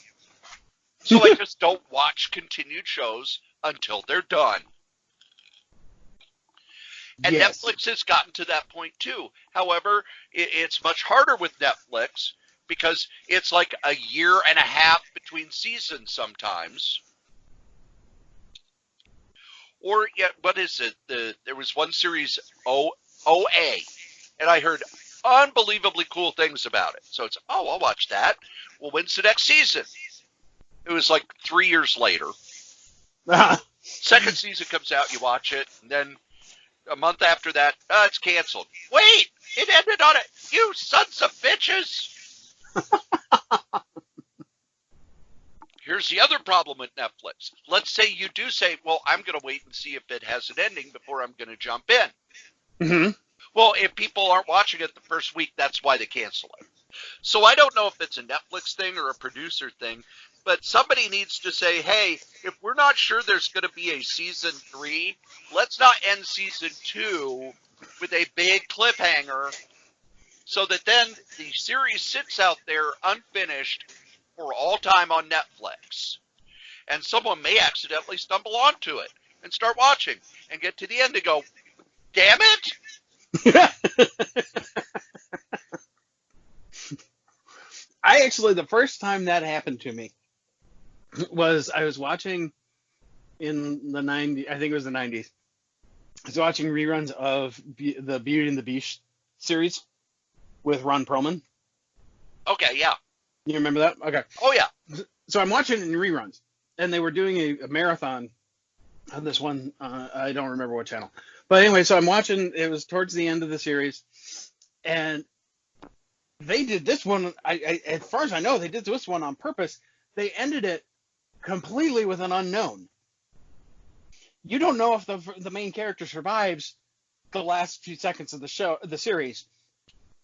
So I just don't watch continued shows until they're done. And Yes. Netflix has gotten to that point too. However, it's much harder with Netflix because it's like a year and a half between seasons sometimes. Or what is it? There was one series, OA, and I heard unbelievably cool things about it. So it's, oh, I'll watch that. Well, when's the next season? It was like 3 years later. Second season comes out, you watch it, and then a month after that, it's canceled. Wait, it ended on it. You sons of bitches. Here's the other problem with Netflix. Let's say you do say, well, I'm going to wait and see if it has an ending before I'm going to jump in. Mm-hmm. Well, if people aren't watching it the first week, that's why they cancel it. So I don't know if it's a Netflix thing or a producer thing, but somebody needs to say, hey, if we're not sure there's going to be a season 3, let's not end season 2 with a big cliffhanger so that then the series sits out there unfinished for all time on Netflix. And someone may accidentally stumble onto it and start watching and get to the end and go, damn it! The first time that happened to me was I was watching in the 90s, I think it was the 90s. I was watching reruns of the Beauty and the Beast series with Ron Perlman. Okay, yeah. You remember that? Okay. Oh, yeah. So I'm watching it in reruns, and they were doing a marathon on this one. I don't remember what channel. But anyway, so I'm watching. It was towards the end of the series, and they did this one. As far as I know, they did this one on purpose. They ended it completely with an unknown. You don't know if the main character survives the last few seconds of the series,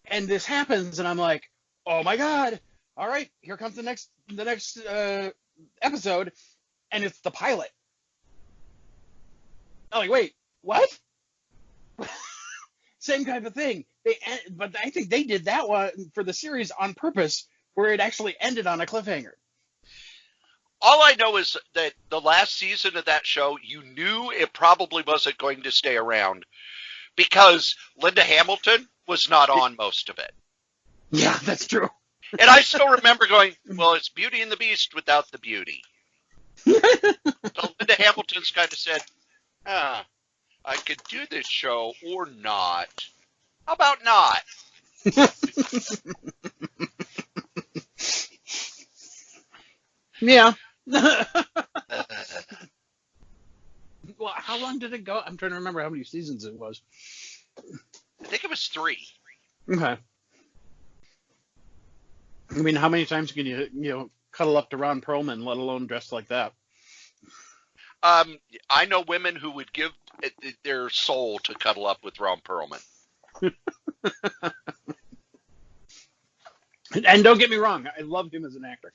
and this happens, and I'm like, oh my god! All right, here comes the next episode, and it's the pilot. I'm like, wait, what? Same kind of thing. But I think they did that one for the series on purpose, where it actually ended on a cliffhanger. All I know is that the last season of that show, you knew it probably wasn't going to stay around because Linda Hamilton was not on most of it. Yeah, that's true. And I still remember going, well, it's Beauty and the Beast without the beauty. So Linda Hamilton's kind of said, I could do this show or not. How about not? Yeah. Well, how long did it go? I'm trying to remember how many seasons it was. I think it was 3. Okay. I mean, how many times can you cuddle up to Ron Perlman, let alone dressed like that? I know women who would give their soul to cuddle up with Ron Perlman. And don't get me wrong, I love him as an actor.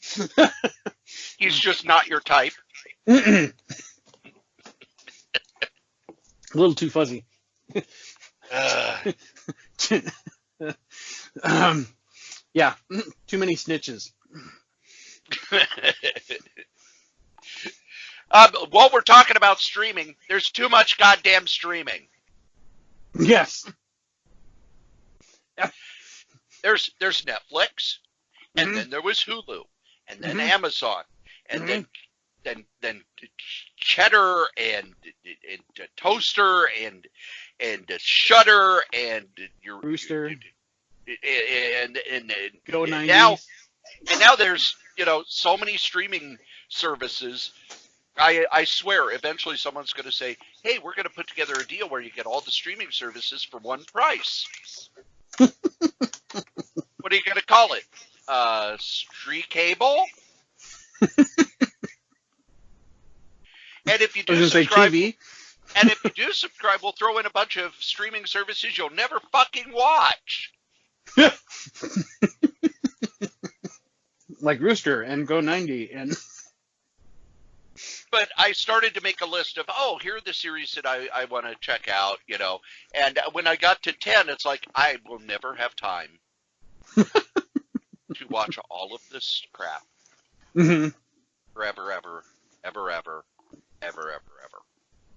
He's just not your type. A little too fuzzy. Yeah, too many snitches. While we're talking about streaming, there's too much goddamn streaming. Yes. There's Netflix, and then there was Hulu, and then Amazon, and then Cheddar and Toaster and Shudder and your Rooster. and Go 90s. now there's so many streaming services. I swear, eventually someone's going to say, "Hey, we're going to put together a deal where you get all the streaming services for one price." What are you going to call it? Street cable? And if you do subscribe, and if you do subscribe, we'll throw in a bunch of streaming services you'll never fucking watch. Like Rooster and Go 90 and. But I started to make a list of, here are the series that I want to check out, And when I got to 10, it's like, I will never have time to watch all of this crap. Mm-hmm. Forever, ever, ever, ever, ever, ever, ever.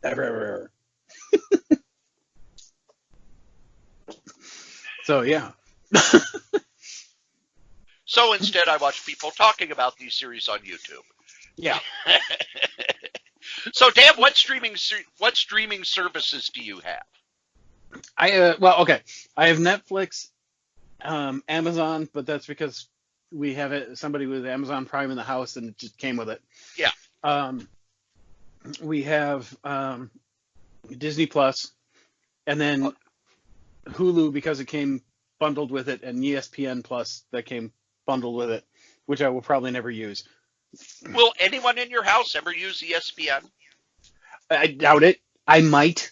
Ever, ever, ever. So, yeah. So instead, I watch people talking about these series on YouTube. Yeah. So, Dan, what streaming services do you have? Okay. I have Netflix, Amazon, but that's because we have somebody with Amazon Prime in the house, and it just came with it. Yeah. We have Disney Plus, and then Hulu because it came bundled with it, and ESPN Plus that came bundled with it, which I will probably never use. Will anyone in your house ever use ESPN? I doubt it. I might,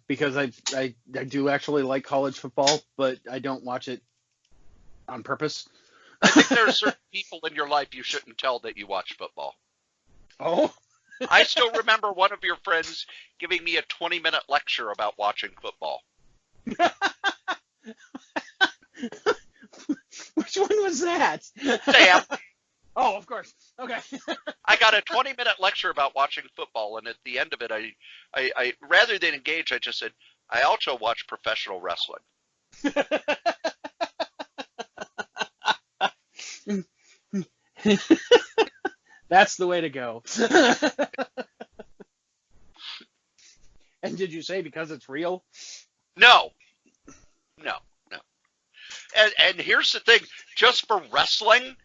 because I do actually like college football, but I don't watch it on purpose. I think there are certain people in your life you shouldn't tell that you watch football. Oh. I still remember one of your friends giving me a 20-minute lecture about watching football. Which one was that? Sam. Oh, of course. Okay. I got a 20-minute lecture about watching football, and at the end of it, I rather than engage, I just said, I also watch professional wrestling. That's the way to go. And did you say because it's real? No. And here's the thing, just for wrestling,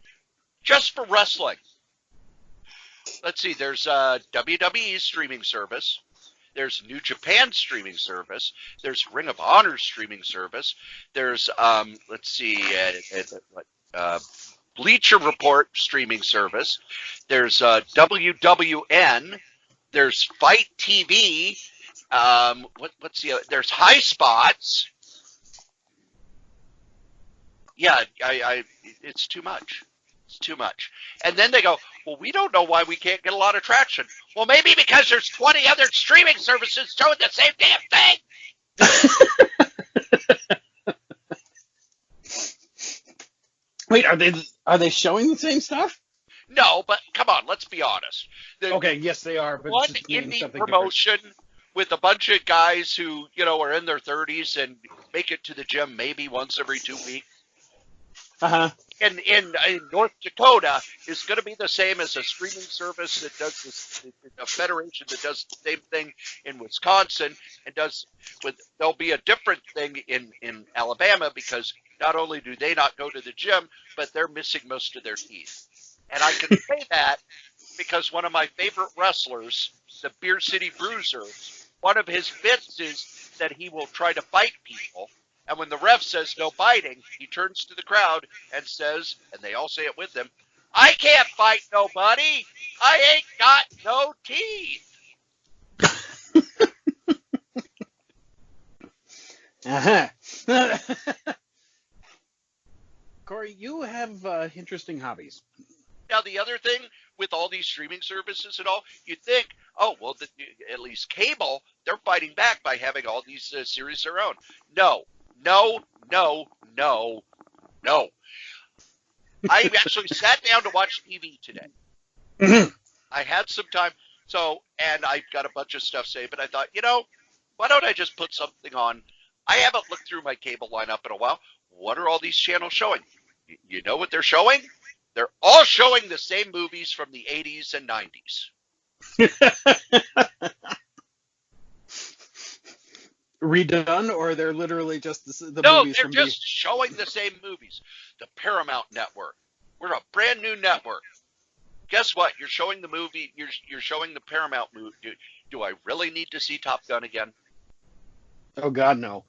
let's see, there's WWE streaming service, there's New Japan streaming service, there's Ring of Honor streaming service, there's, Bleacher Report streaming service, there's WWN, there's Fight TV, what's the other, there's High Spots. Yeah, it's too much. It's too much. And then they go, well, we don't know why we can't get a lot of traction. Well, maybe because there's 20 other streaming services showing the same damn thing. Wait, are they showing the same stuff? No, but come on, let's be honest. Okay, yes, they are. But one it's just indie promotion with a bunch of guys who, are in their 30s and make it to the gym maybe once every 2 weeks. Uh-huh. In North Dakota is going to be the same as a streaming service that does this, a federation that does the same thing in Wisconsin and there'll be a different thing in Alabama because not only do they not go to the gym, but they're missing most of their teeth. And I can say that because one of my favorite wrestlers, the Beer City Bruiser, one of his bits is that he will try to bite people. And when the ref says no biting, he turns to the crowd and says, and they all say it with him, I can't fight nobody. I ain't got no teeth. Uh-huh. Cory, you have interesting hobbies. Now, the other thing with all these streaming services and all, you think, at least cable, they're fighting back by having all these series of their own. No. I actually sat down to watch TV today. Mm-hmm. I had some time, and I've got a bunch of stuff saved, but I thought, why don't I just put something on? I haven't looked through my cable lineup in a while. What are all these channels showing? You know what they're showing? They're all showing the same movies from the 80s and 90s. redone, or they're literally just the No, movies they're from just showing the same movies. The Paramount Network. We're a brand new network. Guess what? You're showing the movie. You're showing the Paramount movie. Do I really need to see Top Gun again? Oh God, no.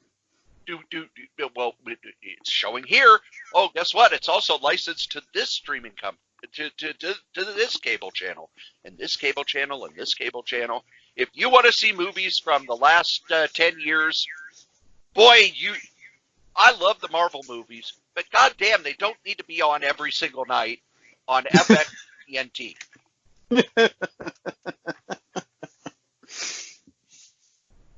Well, it's showing here. Oh, guess what? It's also licensed to this streaming company, to this cable channel, and this cable channel, and this cable channel. If you want to see movies from the last 10 years, boy, I love the Marvel movies, but goddamn, they don't need to be on every single night on FX TNT.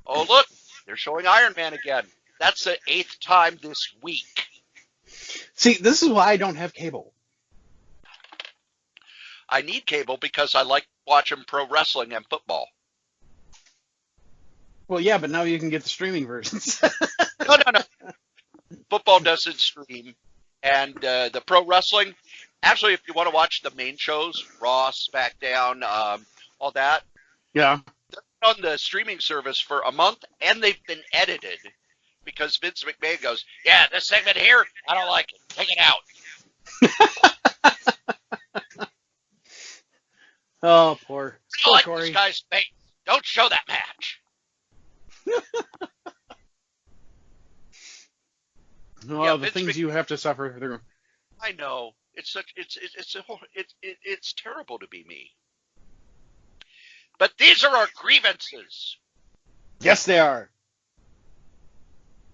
Oh, look, they're showing Iron Man again. That's the 8th time this week. See, this is why I don't have cable. I need cable because I like watching pro wrestling and football. Well, yeah, but now you can get the streaming versions. No. Football doesn't stream. And the pro wrestling, actually, if you want to watch the main shows, Raw, SmackDown, all that, Yeah. they're on the streaming service for a month, and they've been edited because Vince McMahon goes, yeah, this segment here, I don't like it. Take it out. Oh, poor I like Cory. this guy's face. Don't show that match. Oh, Yeah, the Vince things you have to suffer through. I know. It's terrible to be me. But these are our grievances. Yes, they are.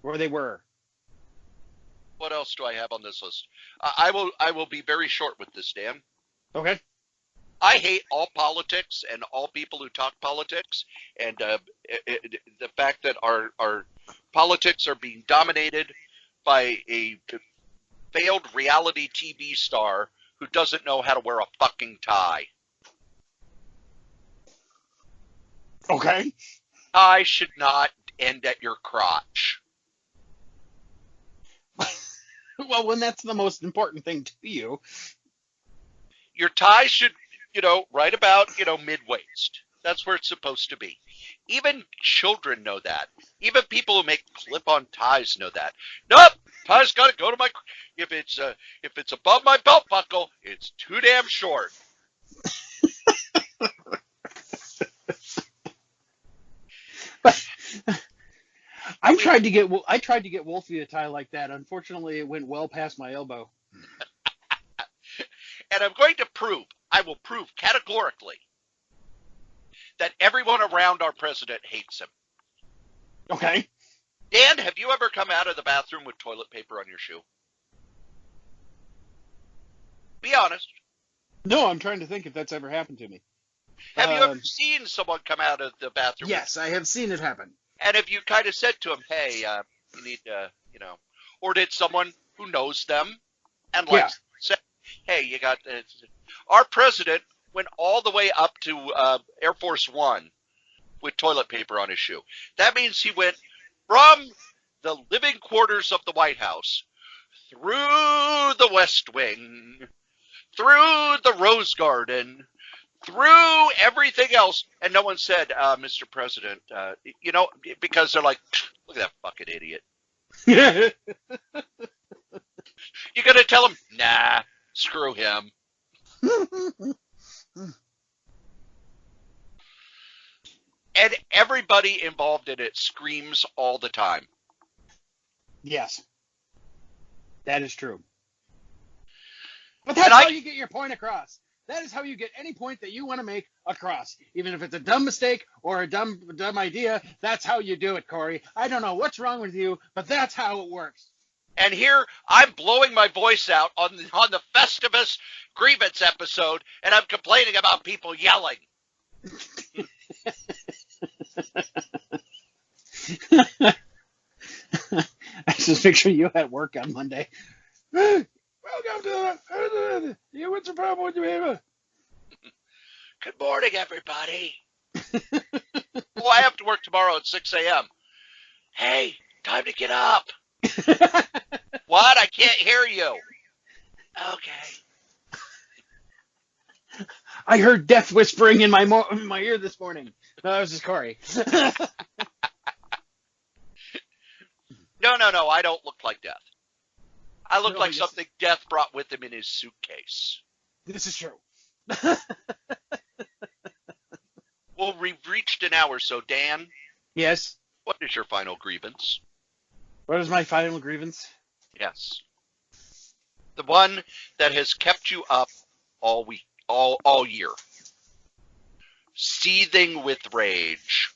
Or they were. What else do I have on this list? I will be very short with this, Dan. Okay. I hate all politics and all people who talk politics, and the fact that our politics are being dominated by a failed reality TV star who doesn't know how to wear a fucking tie. Okay. Tie should not end at your crotch. Well, when that's the most important thing to you. Your tie should, right about, mid-waist. That's where it's supposed to be. Even children know that. Even people who make clip-on ties know that. Nope, tie's got to go to my. If it's above my belt buckle, it's too damn short. I tried to get Wolfie a tie like that. Unfortunately, it went well past my elbow. And I'm going to I will prove categorically that everyone around our president hates him. Okay. Dan, have you ever come out of the bathroom with toilet paper on your shoe? Be honest. No, I'm trying to think if that's ever happened to me. Have you ever seen someone come out of the bathroom? Yes, I have seen it happen. And have you kind of said to him, hey, you need to, or did someone who knows them and say, hey, you got our president went all the way up to Air Force One with toilet paper on his shoe. That means he went from the living quarters of the White House through the West Wing, through the Rose Garden, through everything else, and no one said, Mr. President, because they're like, look at that fucking idiot. You're going to tell him, nah, screw him. And everybody involved in it screams all the time. Yes. That is true. But that's how you get your point across. That is how you get any point that you want to make across. Even if it's a dumb mistake or a dumb idea, that's how you do it, Cory. I don't know what's wrong with you, but that's how it works. And here I'm blowing my voice out on the Festivus grievance episode, and I'm complaining about people yelling. I just picture you at work on Monday. Welcome to what's the problem with your behavior? Good morning, everybody. Oh, I have to work tomorrow at 6 a.m. Hey, time to get up. What? I can't hear you. Okay. I heard death whispering in my ear this morning. No, that was just Cory. No, I don't look like Death. I look No, like yes. something Death brought with him in his suitcase. This is true. Well, we've reached an hour, so Dan, Yes. what is your final grievance? What is my final grievance? Yes. The one that has kept you up all week, all year. Seething with rage.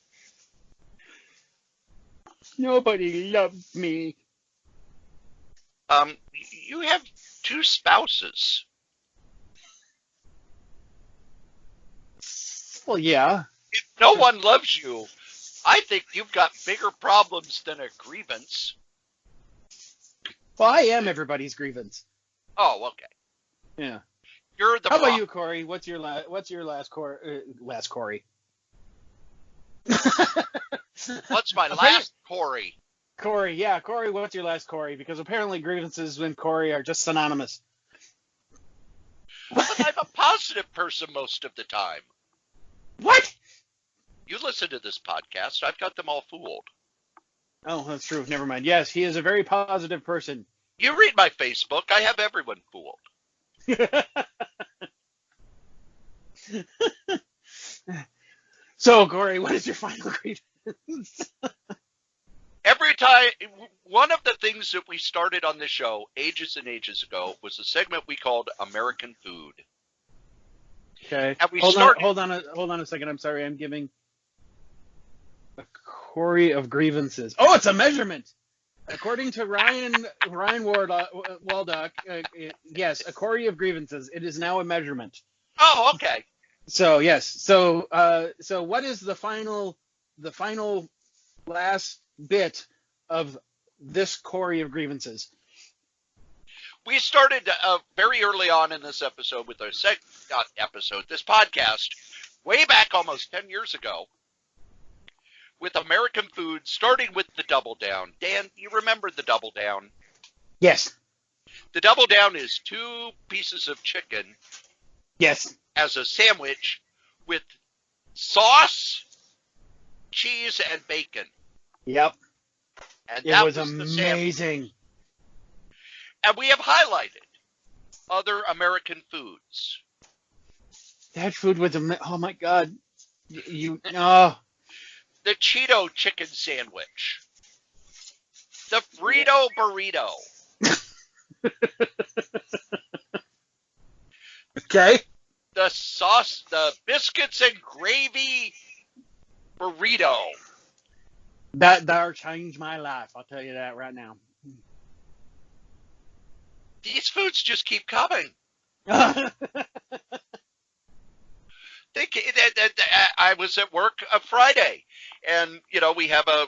Nobody loves me. You have 2 spouses. Well, yeah. If no one loves you, I think you've got bigger problems than a grievance. Well, I am everybody's grievance. Oh, okay. Yeah. You're the How about you, Cory? What's your last Cory? What's my last Cory? Cory, yeah, Cory. What's your last Cory? Because apparently grievances and Cory are just synonymous. But I'm a positive person most of the time. What? You listen to this podcast. I've got them all fooled. Oh, that's true. Never mind. Yes, he is a very positive person. You read my Facebook. I have everyone fooled. So, Cory, what is your final grievance? Every time, one of the things that we started on this show ages and ages ago was a segment we called American Food. Okay. And we hold started. on a second. I'm sorry. I'm giving a Cory of grievances. Oh, it's a measurement. According to Ryan Waldock, yes, a Cory of grievances. It is now a measurement. Oh, okay. So yes. So what is the final last bit of this Cory of grievances? We started very early on in this episode with our this podcast, way back almost 10 years ago, with American food, starting with the Double Down. Dan, you remember the Double Down? Yes. The Double Down is 2 pieces of chicken Yes. as a sandwich with sauce, cheese, and bacon. Yep. And It that was the sandwich. amazing. And we have highlighted other American foods. That food was oh my god. Oh. The Cheeto chicken sandwich. The Frito burrito. Okay. The biscuits and gravy burrito. That changed my life. I'll tell you that right now. These foods just keep coming. I was at work a Friday, and we have a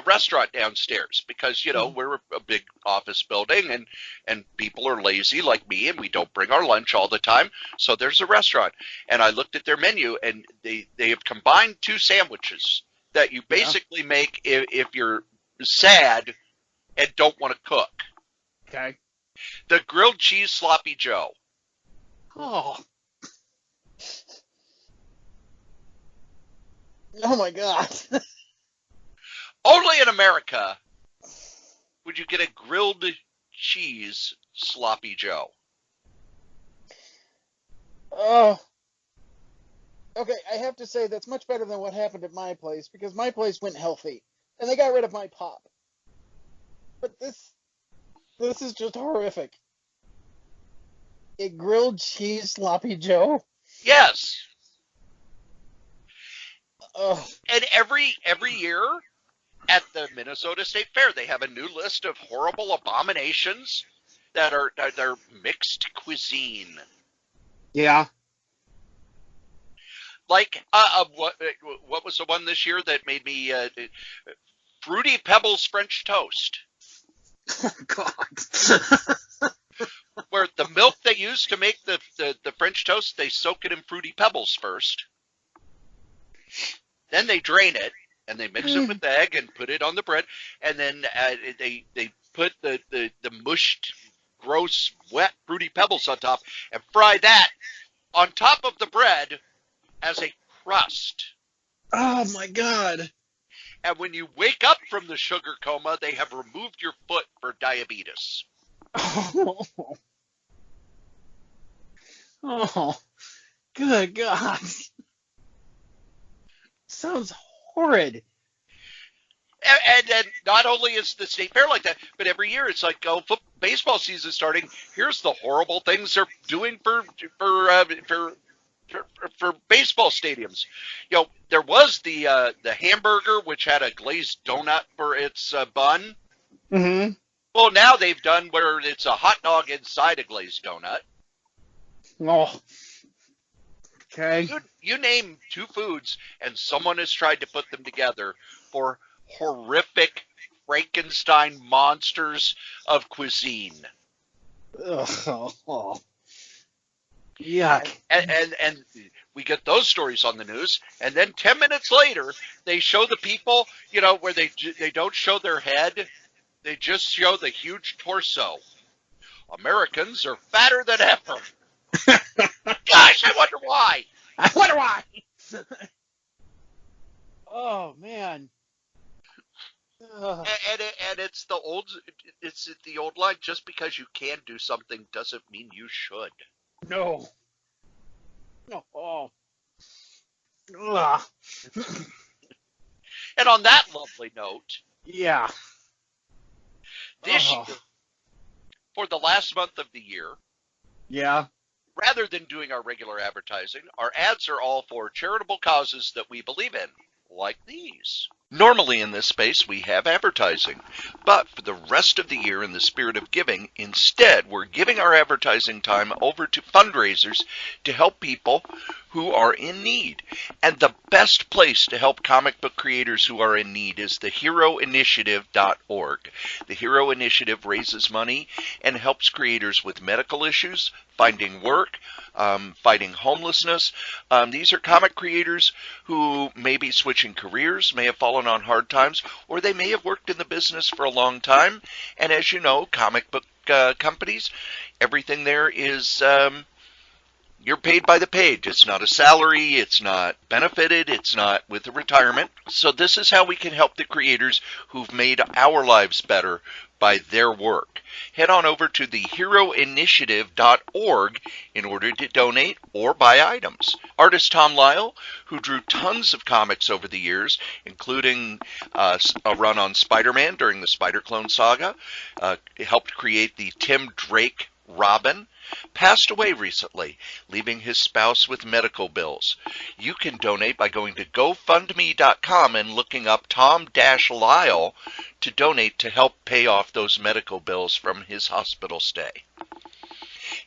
restaurant downstairs because we're a big office building, and people are lazy like me, and we don't bring our lunch all the time. So there's a restaurant, and I looked at their menu, and they have combined 2 sandwiches that you basically make if you're sad and don't want to cook. Okay. The grilled cheese sloppy Joe. Oh. Oh my god. Only in America would you get a grilled cheese sloppy Joe. Oh. Okay, I have to say that's much better than what happened at my place because my place went healthy and they got rid of my pop. But this is just horrific. A grilled cheese sloppy Joe? Yes. Oh. And every year at the Minnesota State Fair, they have a new list of horrible abominations that are mixed cuisine. Yeah. Like what was the one this year that made me Fruity Pebbles French toast? Oh god. Where the milk they use to make the French toast, they soak it in Fruity Pebbles first. Then they drain it, and they mix it with the egg and put it on the bread. And then they put the mushed, gross, wet Fruity Pebbles on top and fry that on top of the bread as a crust. Oh my god. And when you wake up from the sugar coma, they have removed your foot for diabetes. Oh, good God. Sounds horrid. And then not only is the state fair like that, but every year it's like, oh, baseball season starting. Here's the horrible things they're doing for baseball stadiums. You know, there was the hamburger which had a glazed donut for its bun. Mm-hmm. Well, now they've done where it's a hot dog inside a glazed donut. Oh. Okay. You name two foods, and someone has tried to put them together for horrific Frankenstein monsters of cuisine. Oh. Yuck. And we get those stories on the news, and then 10 minutes later, they show the people, you know, where they don't show their head, they just show the huge torso. Americans are fatter than ever. Gosh, I wonder why. Oh, man. And it's the old line. Just because you can do something doesn't mean you should. No. Oh. Ugh. And on that lovely note, Yeah. this year, for the last month of the year, Yeah. rather than doing our regular advertising, our ads are all for charitable causes that we believe in, like these. Normally in this space we have advertising, but for the rest of the year, in the spirit of giving, instead we're giving our advertising time over to fundraisers to help people who are in need. And the best place to help comic book creators who are in need is the heroinitiative.org. The Hero Initiative raises money and helps creators with medical issues, finding work, fighting homelessness. These are comic creators who may be switching careers, may have fallen on hard times, or they may have worked in the business for a long time. And as you know, comic book companies, everything there is you're paid by the page. It's not a salary. It's not benefited. It's not with a retirement. So this is how we can help the creators who've made our lives better by their work. Head on over to the heroinitiative.org in order to donate or buy items. Artist Tom Lyle, who drew tons of comics over the years, including a run on Spider-Man during the Spider-Clone saga, helped create the Tim Drake Robin, passed away recently, leaving his spouse with medical bills. You can donate by going to GoFundMe.com and looking up Tom-Lyle to donate to help pay off those medical bills from his hospital stay.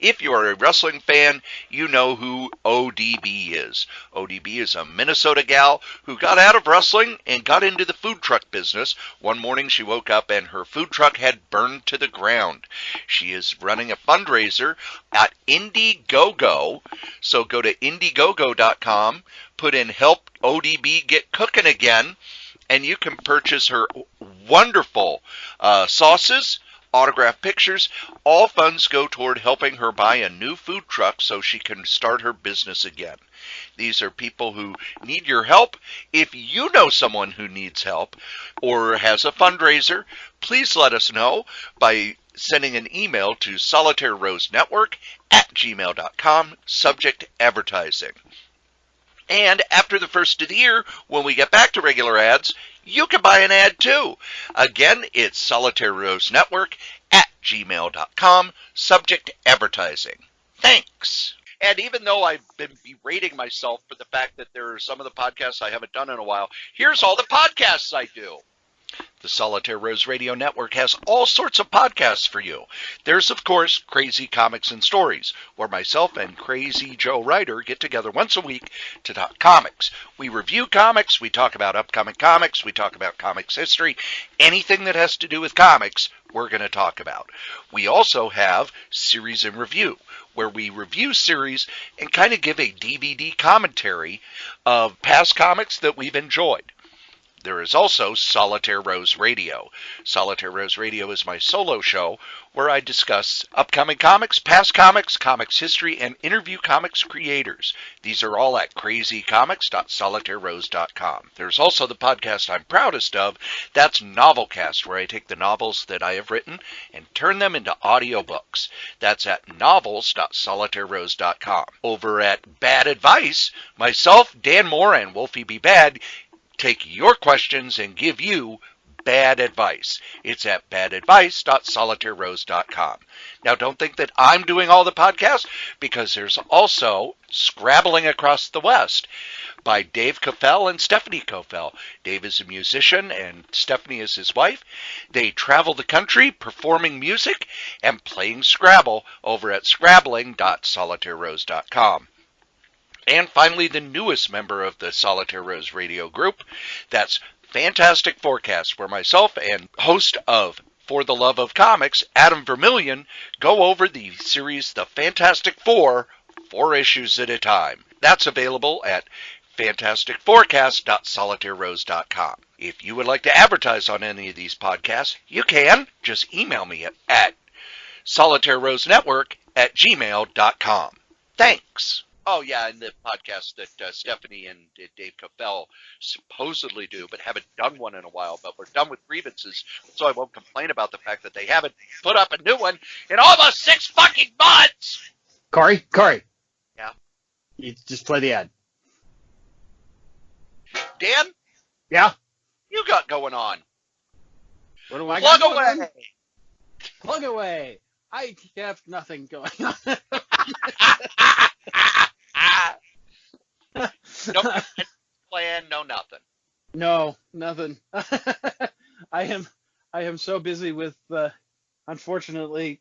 If you are a wrestling fan, you know who ODB is. ODB is a Minnesota gal who got out of wrestling and got into the food truck business. One morning she woke up and her food truck had burned to the ground. She is running a fundraiser at Indiegogo. So go to Indiegogo.com, put in Help ODB Get Cooking Again, and you can purchase her wonderful sauces, autographed pictures. All funds go toward helping her buy a new food truck so she can start her business again. These are people who need your help. If you know someone who needs help or has a fundraiser, please let us know by sending an email to solitairerosenetwork@gmail.com, subject advertising. And after the first of the year, when we get back to regular ads, you can buy an ad too. Again, it's solitairerosenetwork@gmail.com, subject advertising. Thanks. And even though I've been berating myself for the fact that there are some of the podcasts I haven't done in a while, here's all the podcasts I do. The Solitaire Rose Radio Network has all sorts of podcasts for you. There's, of course, Crazy Comics and Stories, where myself and Kray Z Joe Rider get together once a week to talk comics. We review comics, we talk about upcoming comics, we talk about comics history. Anything that has to do with comics, we're going to talk about. We also have Series in Review, where we review series and kind of give a DVD commentary of past comics that we've enjoyed. There is also Solitaire Rose Radio. Solitaire Rose Radio is my solo show where I discuss upcoming comics, past comics, comics history, and interview comics creators. These are all at crazycomics.solitairerose.com. There's also the podcast I'm proudest of. That's Novelcast, where I take the novels that I have written and turn them into audiobooks. That's at novels.solitairerose.com. Over at Bad Advice, myself, Dan Mohr, and Wolfie B. Bad take your questions and give you bad advice. It's at badadvice.solitairerose.com. Now, don't think that I'm doing all the podcasts, because there's also Scrabbling Across the West by Dave Coffell and Stephanie Coffell. Dave is a musician and Stephanie is his wife. They travel the country performing music and playing Scrabble over at scrabbling.solitairerose.com. And finally, the newest member of the Solitaire Rose Radio group, that's Fantastic Forecast, where myself and host of For the Love of Comics, Adam Vermillion, go over the series The Fantastic Four, 4 issues at a time. That's available at fantasticforecast.solitairerose.com. If you would like to advertise on any of these podcasts, you can. Just email me at solitairerosenetwork@gmail.com. Thanks. Oh, yeah, and the podcast that Stephanie and Dave Coffell supposedly do, but haven't done one in a while. But we're done with grievances, so I won't complain about the fact that they haven't put up a new one in almost 6 fucking months! Cory? Yeah? You just play the ad. Dan? Yeah? You got going on. What do I Plug got away! going on? Plug away! I have nothing going on. No plan, no nothing. No, nothing. I am so busy with, unfortunately,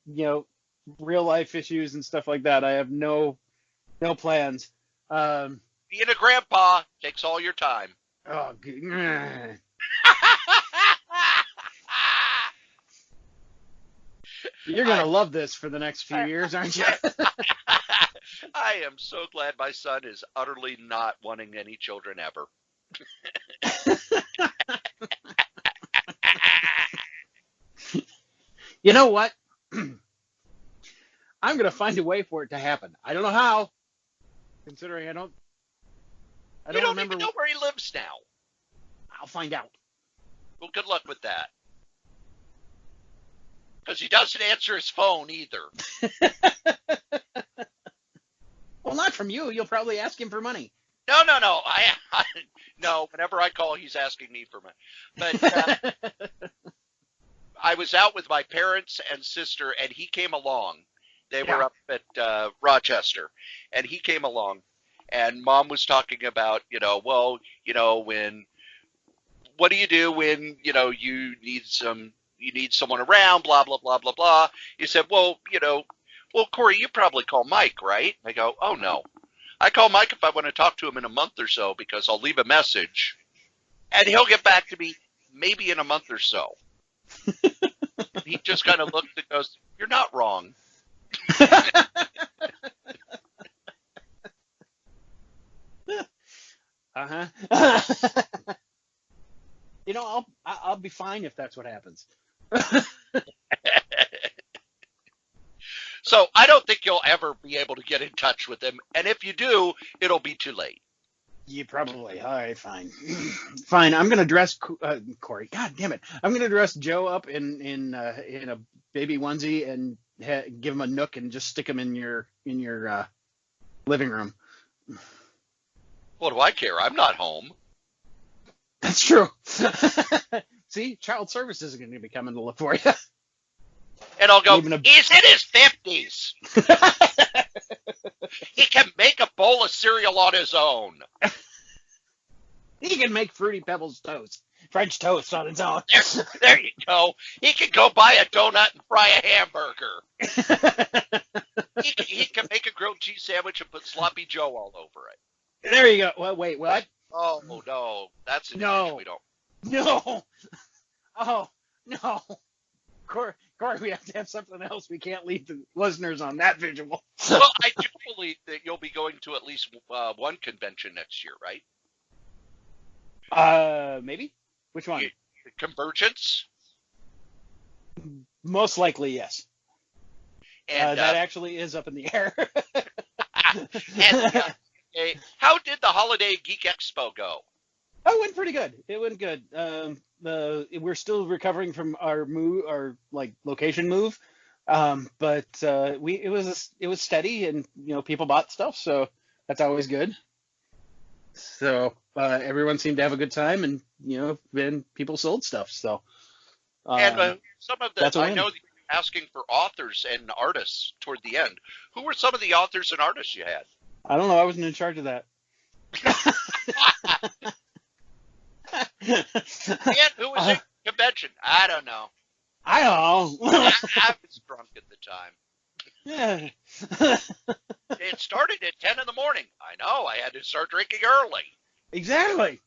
real life issues and stuff like that. I have no plans. Being a grandpa takes all your time. Oh, you're gonna love this for the next few years, aren't you? I am so glad my son is utterly not wanting any children ever. You know what? I'm going to find a way for it to happen. I don't know how, considering I don't remember. Even know where he lives now. I'll find out. Well, good luck with that. Because he doesn't answer his phone either. Well, not from you. You'll probably ask him for money. No. No, whenever I call, he's asking me for money. But I was out with my parents and sister, and he came along. They were up at Rochester, and he came along. And Mom was talking about, what do you do when, you need someone around, blah, blah, blah, blah, blah. He said, well, Cory, you probably call Mike, right? I go, oh, no. I call Mike if I want to talk to him in a month or so, because I'll leave a message, and he'll get back to me maybe in a month or so. He just kind of looked and goes, you're not wrong. Uh-huh. I'll be fine if that's what happens. So I don't think you'll ever be able to get in touch with him. And if you do, it'll be too late. You probably. All right, fine. Fine. I'm going to dress Cory. God damn it. I'm going to dress Joe up in a baby onesie and give him a nook and just stick him in your living room. What do I care? I'm not home. That's true. See, child services is going to be coming to look for you. And I'll go, he's in his 50s. He can make a bowl of cereal on his own. He can make Fruity Pebbles toast. French toast on its own. There you go. He can go buy a donut and fry a hamburger. He can make a grilled cheese sandwich and put Sloppy Joe all over it. There you go. Well, wait, what? Oh, no. That's an no. we don't. No. Oh, no. Cory, we have to have something else. We can't leave the listeners on that visual. Well, I do believe that you'll be going to at least one convention next year, right? Maybe. Which one? Convergence. Most likely, yes. And that actually is up in the air. how did the Holiday Geek Expo go? Oh, it went pretty good. It went good. We're still recovering from our location move, but it was steady, and people bought stuff, so that's always good. So everyone seemed to have a good time, and then people sold stuff. So some of the I know that you're asking for authors and artists toward the end. Who were some of the authors and artists you had? I don't know. I wasn't in charge of that. And who was at convention? I don't know. I don't know. I was drunk at the time. Yeah. It started at 10 in the morning. I know. I had to start drinking early. Exactly.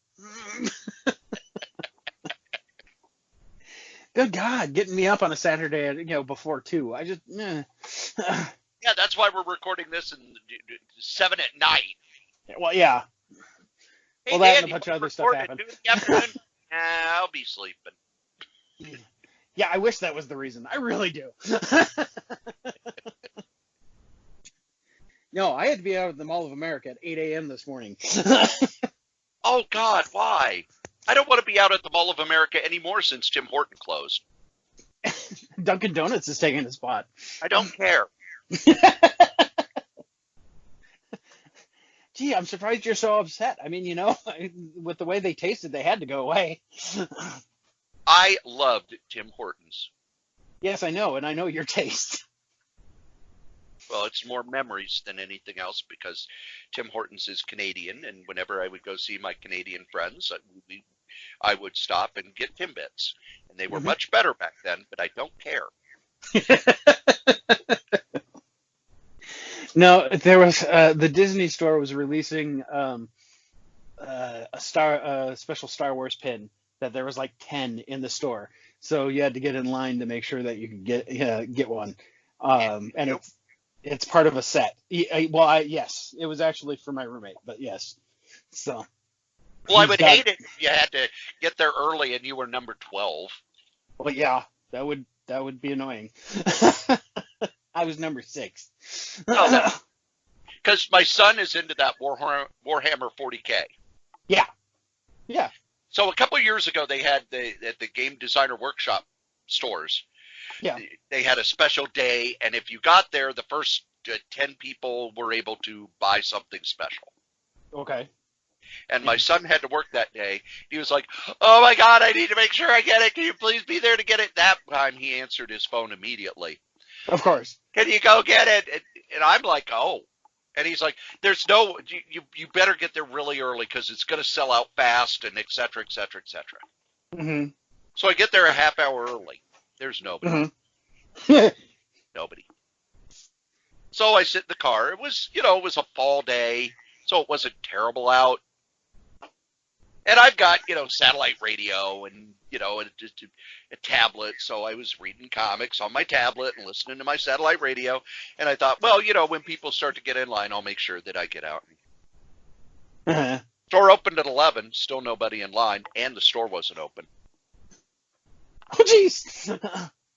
Good God, getting me up on a Saturday, before 2. I just. Yeah, that's why we're recording this in 7 at night. Well, yeah. Hey, well, that Dan, and a bunch of other stuff happened. I'll be sleeping. Yeah, I wish that was the reason. I really do. No, I had to be out at the Mall of America at 8 a.m. this morning. Oh, God, why? I don't want to be out at the Mall of America anymore since Tim Horton closed. Dunkin' Donuts is taking the spot. I don't care. Gee, I'm surprised you're so upset. I mean, with the way they tasted, they had to go away. I loved Tim Hortons. Yes, I know, and I know your taste. Well, it's more memories than anything else because Tim Hortons is Canadian, and whenever I would go see my Canadian friends, I would stop and get Timbits. And they were much better back then, but I don't care. No, there was the Disney Store was releasing a special Star Wars pin that there was like 10 in the store, so you had to get in line to make sure that you could get one. And it's part of a set. Yes, it was actually for my roommate, but yes. So. Well, I would hate it if you had to get there early and you were number 12. Well, yeah, that would be annoying. I was number 6. Because my son is into that Warhammer 40K. Yeah. Yeah. So a couple of years ago, they had at the Game Designer Workshop stores. Yeah. They had a special day, and if you got there, the first 10 people were able to buy something special. Okay. And my son had to work that day. He was like, "Oh my God, I need to make sure I get it. Can you please be there to get it?" That time he answered his phone immediately. Of course. "Can you go get it?" And I'm like, "Oh." And he's like, "There's no, you better get there really early because it's going to sell out fast," and et cetera, et cetera, et cetera. Mm-hmm. So I get there a half hour early. There's nobody. Mm-hmm. Nobody. So I sit in the car. It was a fall day, so it wasn't terrible out. And I've got, satellite radio and, a tablet. So I was reading comics on my tablet and listening to my satellite radio. And I thought, well, when people start to get in line, I'll make sure that I get out. Uh-huh. Store opened at 11, still nobody in line, and the store wasn't open. Oh, jeez.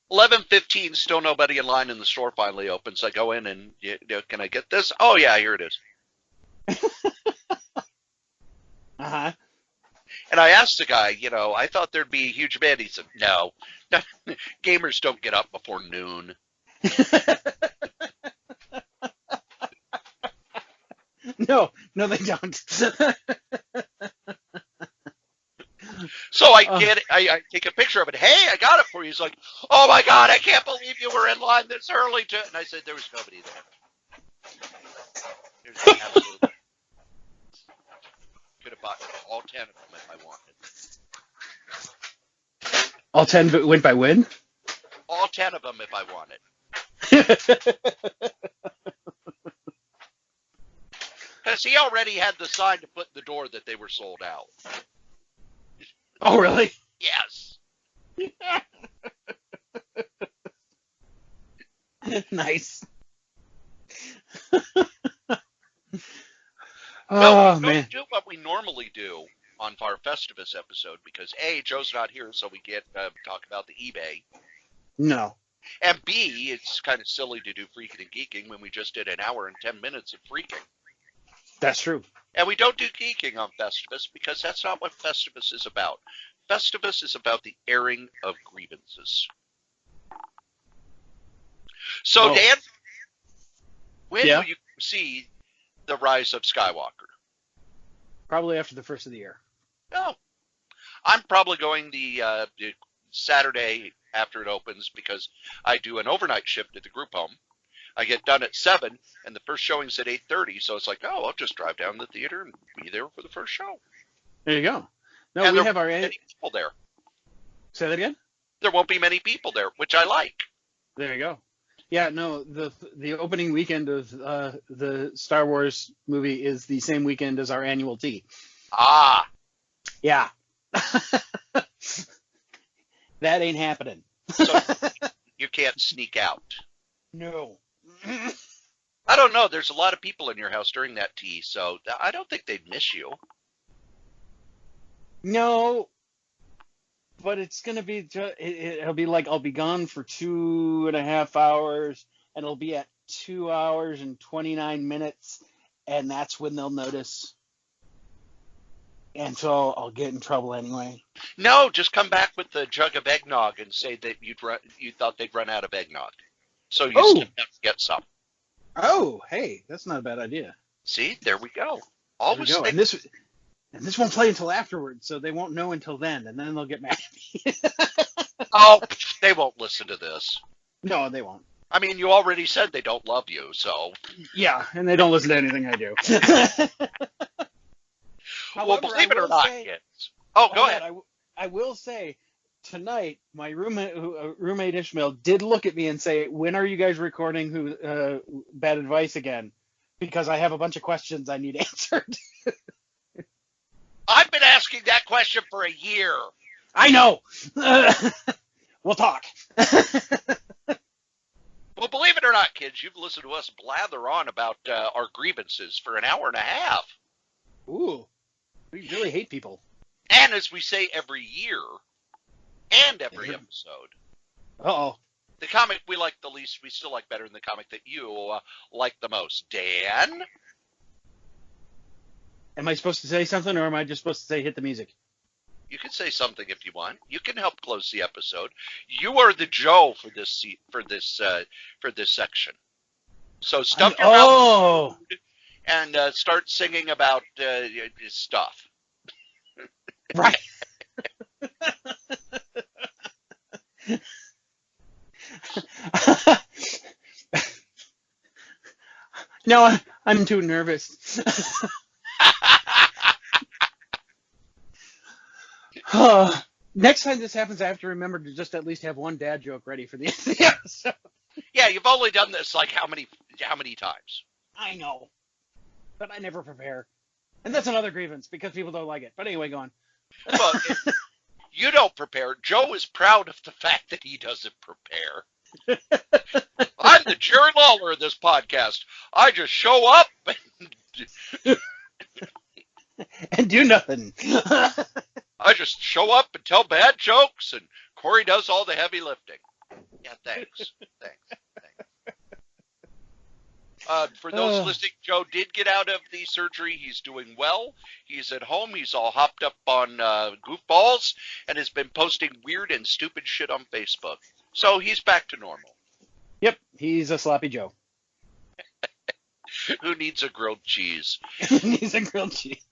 11:15, still nobody in line, and the store finally opens. I go in and, can I get this? Oh, yeah, here it is. Uh-huh. And I asked the guy, I thought there'd be a huge demand. He said, no, gamers don't get up before noon. No, they don't. So I get it. I take a picture of it. Hey, I got it for you. He's like, oh my God, I can't believe you were in line this early. And I said, there was nobody there. There's absolutely. Could have bought all 10 of them if I wanted. All 10 went by when? All 10 of them if I wanted. Because he already had the sign to put in the door that they were sold out. Oh, really? Yes. Nice. Well, Oh, we man. don't do what we normally do on our Festivus episode because A, Joe's not here, so we can't talk about the eBay. No. And B, it's kind of silly to do Freaking and Geeking when we just did an hour and 10 minutes of Freaking. That's true. And we don't do geeking on Festivus because that's not what Festivus is about. Festivus is about the airing of grievances. So, Dan, when will you see The Rise of Skywalker? Probably after the first of the year. Oh, I'm probably going the Saturday after it opens because I do an overnight shift at the group home. I get done at 7, and the first showing's at 8:30, so it's like, oh, I'll just drive down to the theater and be there for the first show. There you go. No, and we have our... many people there. Say that again? There won't be many people there, which I like. There you go. Yeah, no, the opening weekend of the Star Wars movie is the same weekend as our annual tea. Ah. Yeah. That ain't happening. So you can't sneak out. No. I don't know. There's a lot of people in your house during that tea, so I don't think they'd miss you. No. But it's going to be, it'll be like I'll be gone for 2.5 hours, and it'll be at 2 hours and 29 minutes, and that's when they'll notice. And so I'll get in trouble anyway. No, just come back with the jug of eggnog and say that you thought they'd run out of eggnog. So you still have to get some. Oh, hey, that's not a bad idea. See, there we go. Always there we go. And this won't play until afterwards, so they won't know until then, and then they'll get mad at me. Oh, they won't listen to this. No, they won't. I mean, you already said they don't love you, so. Yeah, and they don't listen to anything I do. However, well, believe it or not, kids. Oh, go ahead. I will say, tonight, my roommate Ishmael did look at me and say, when are you guys recording Bad Advice again? Because I have a bunch of questions I need answered. I've been asking that question for a year. I know. We'll talk. Well, believe it or not, kids, you've listened to us blather on about our grievances for an hour and a half. Ooh, we really hate people. And as we say every year and every episode. Uh-oh. The comic we like the least, we still like better than the comic that you like the most. Dan? Am I supposed to say something, or am I just supposed to say hit the music? You can say something if you want. You can help close the episode. You are the Joe for this section. So stuff your mouth and start singing about stuff. Right. No, I'm too nervous. Next time this happens, I have to remember to just at least have one dad joke ready for the end of the episode. Yeah, you've only done this like how many times? I know, but I never prepare, and that's another grievance because people don't like it. But anyway, go on. Well, you don't prepare. Joe is proud of the fact that he doesn't prepare. I'm the Jerry Lawler of this podcast. I just show up and do nothing. I just show up and tell bad jokes, and Cory does all the heavy lifting. Yeah, thanks. For those listening, Joe did get out of the surgery. He's doing well. He's at home. He's all hopped up on goofballs and has been posting weird and stupid shit on Facebook. So he's back to normal. Yep, he's a sloppy Joe. Who needs a grilled cheese? He's a grilled cheese.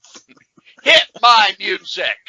Hit my music!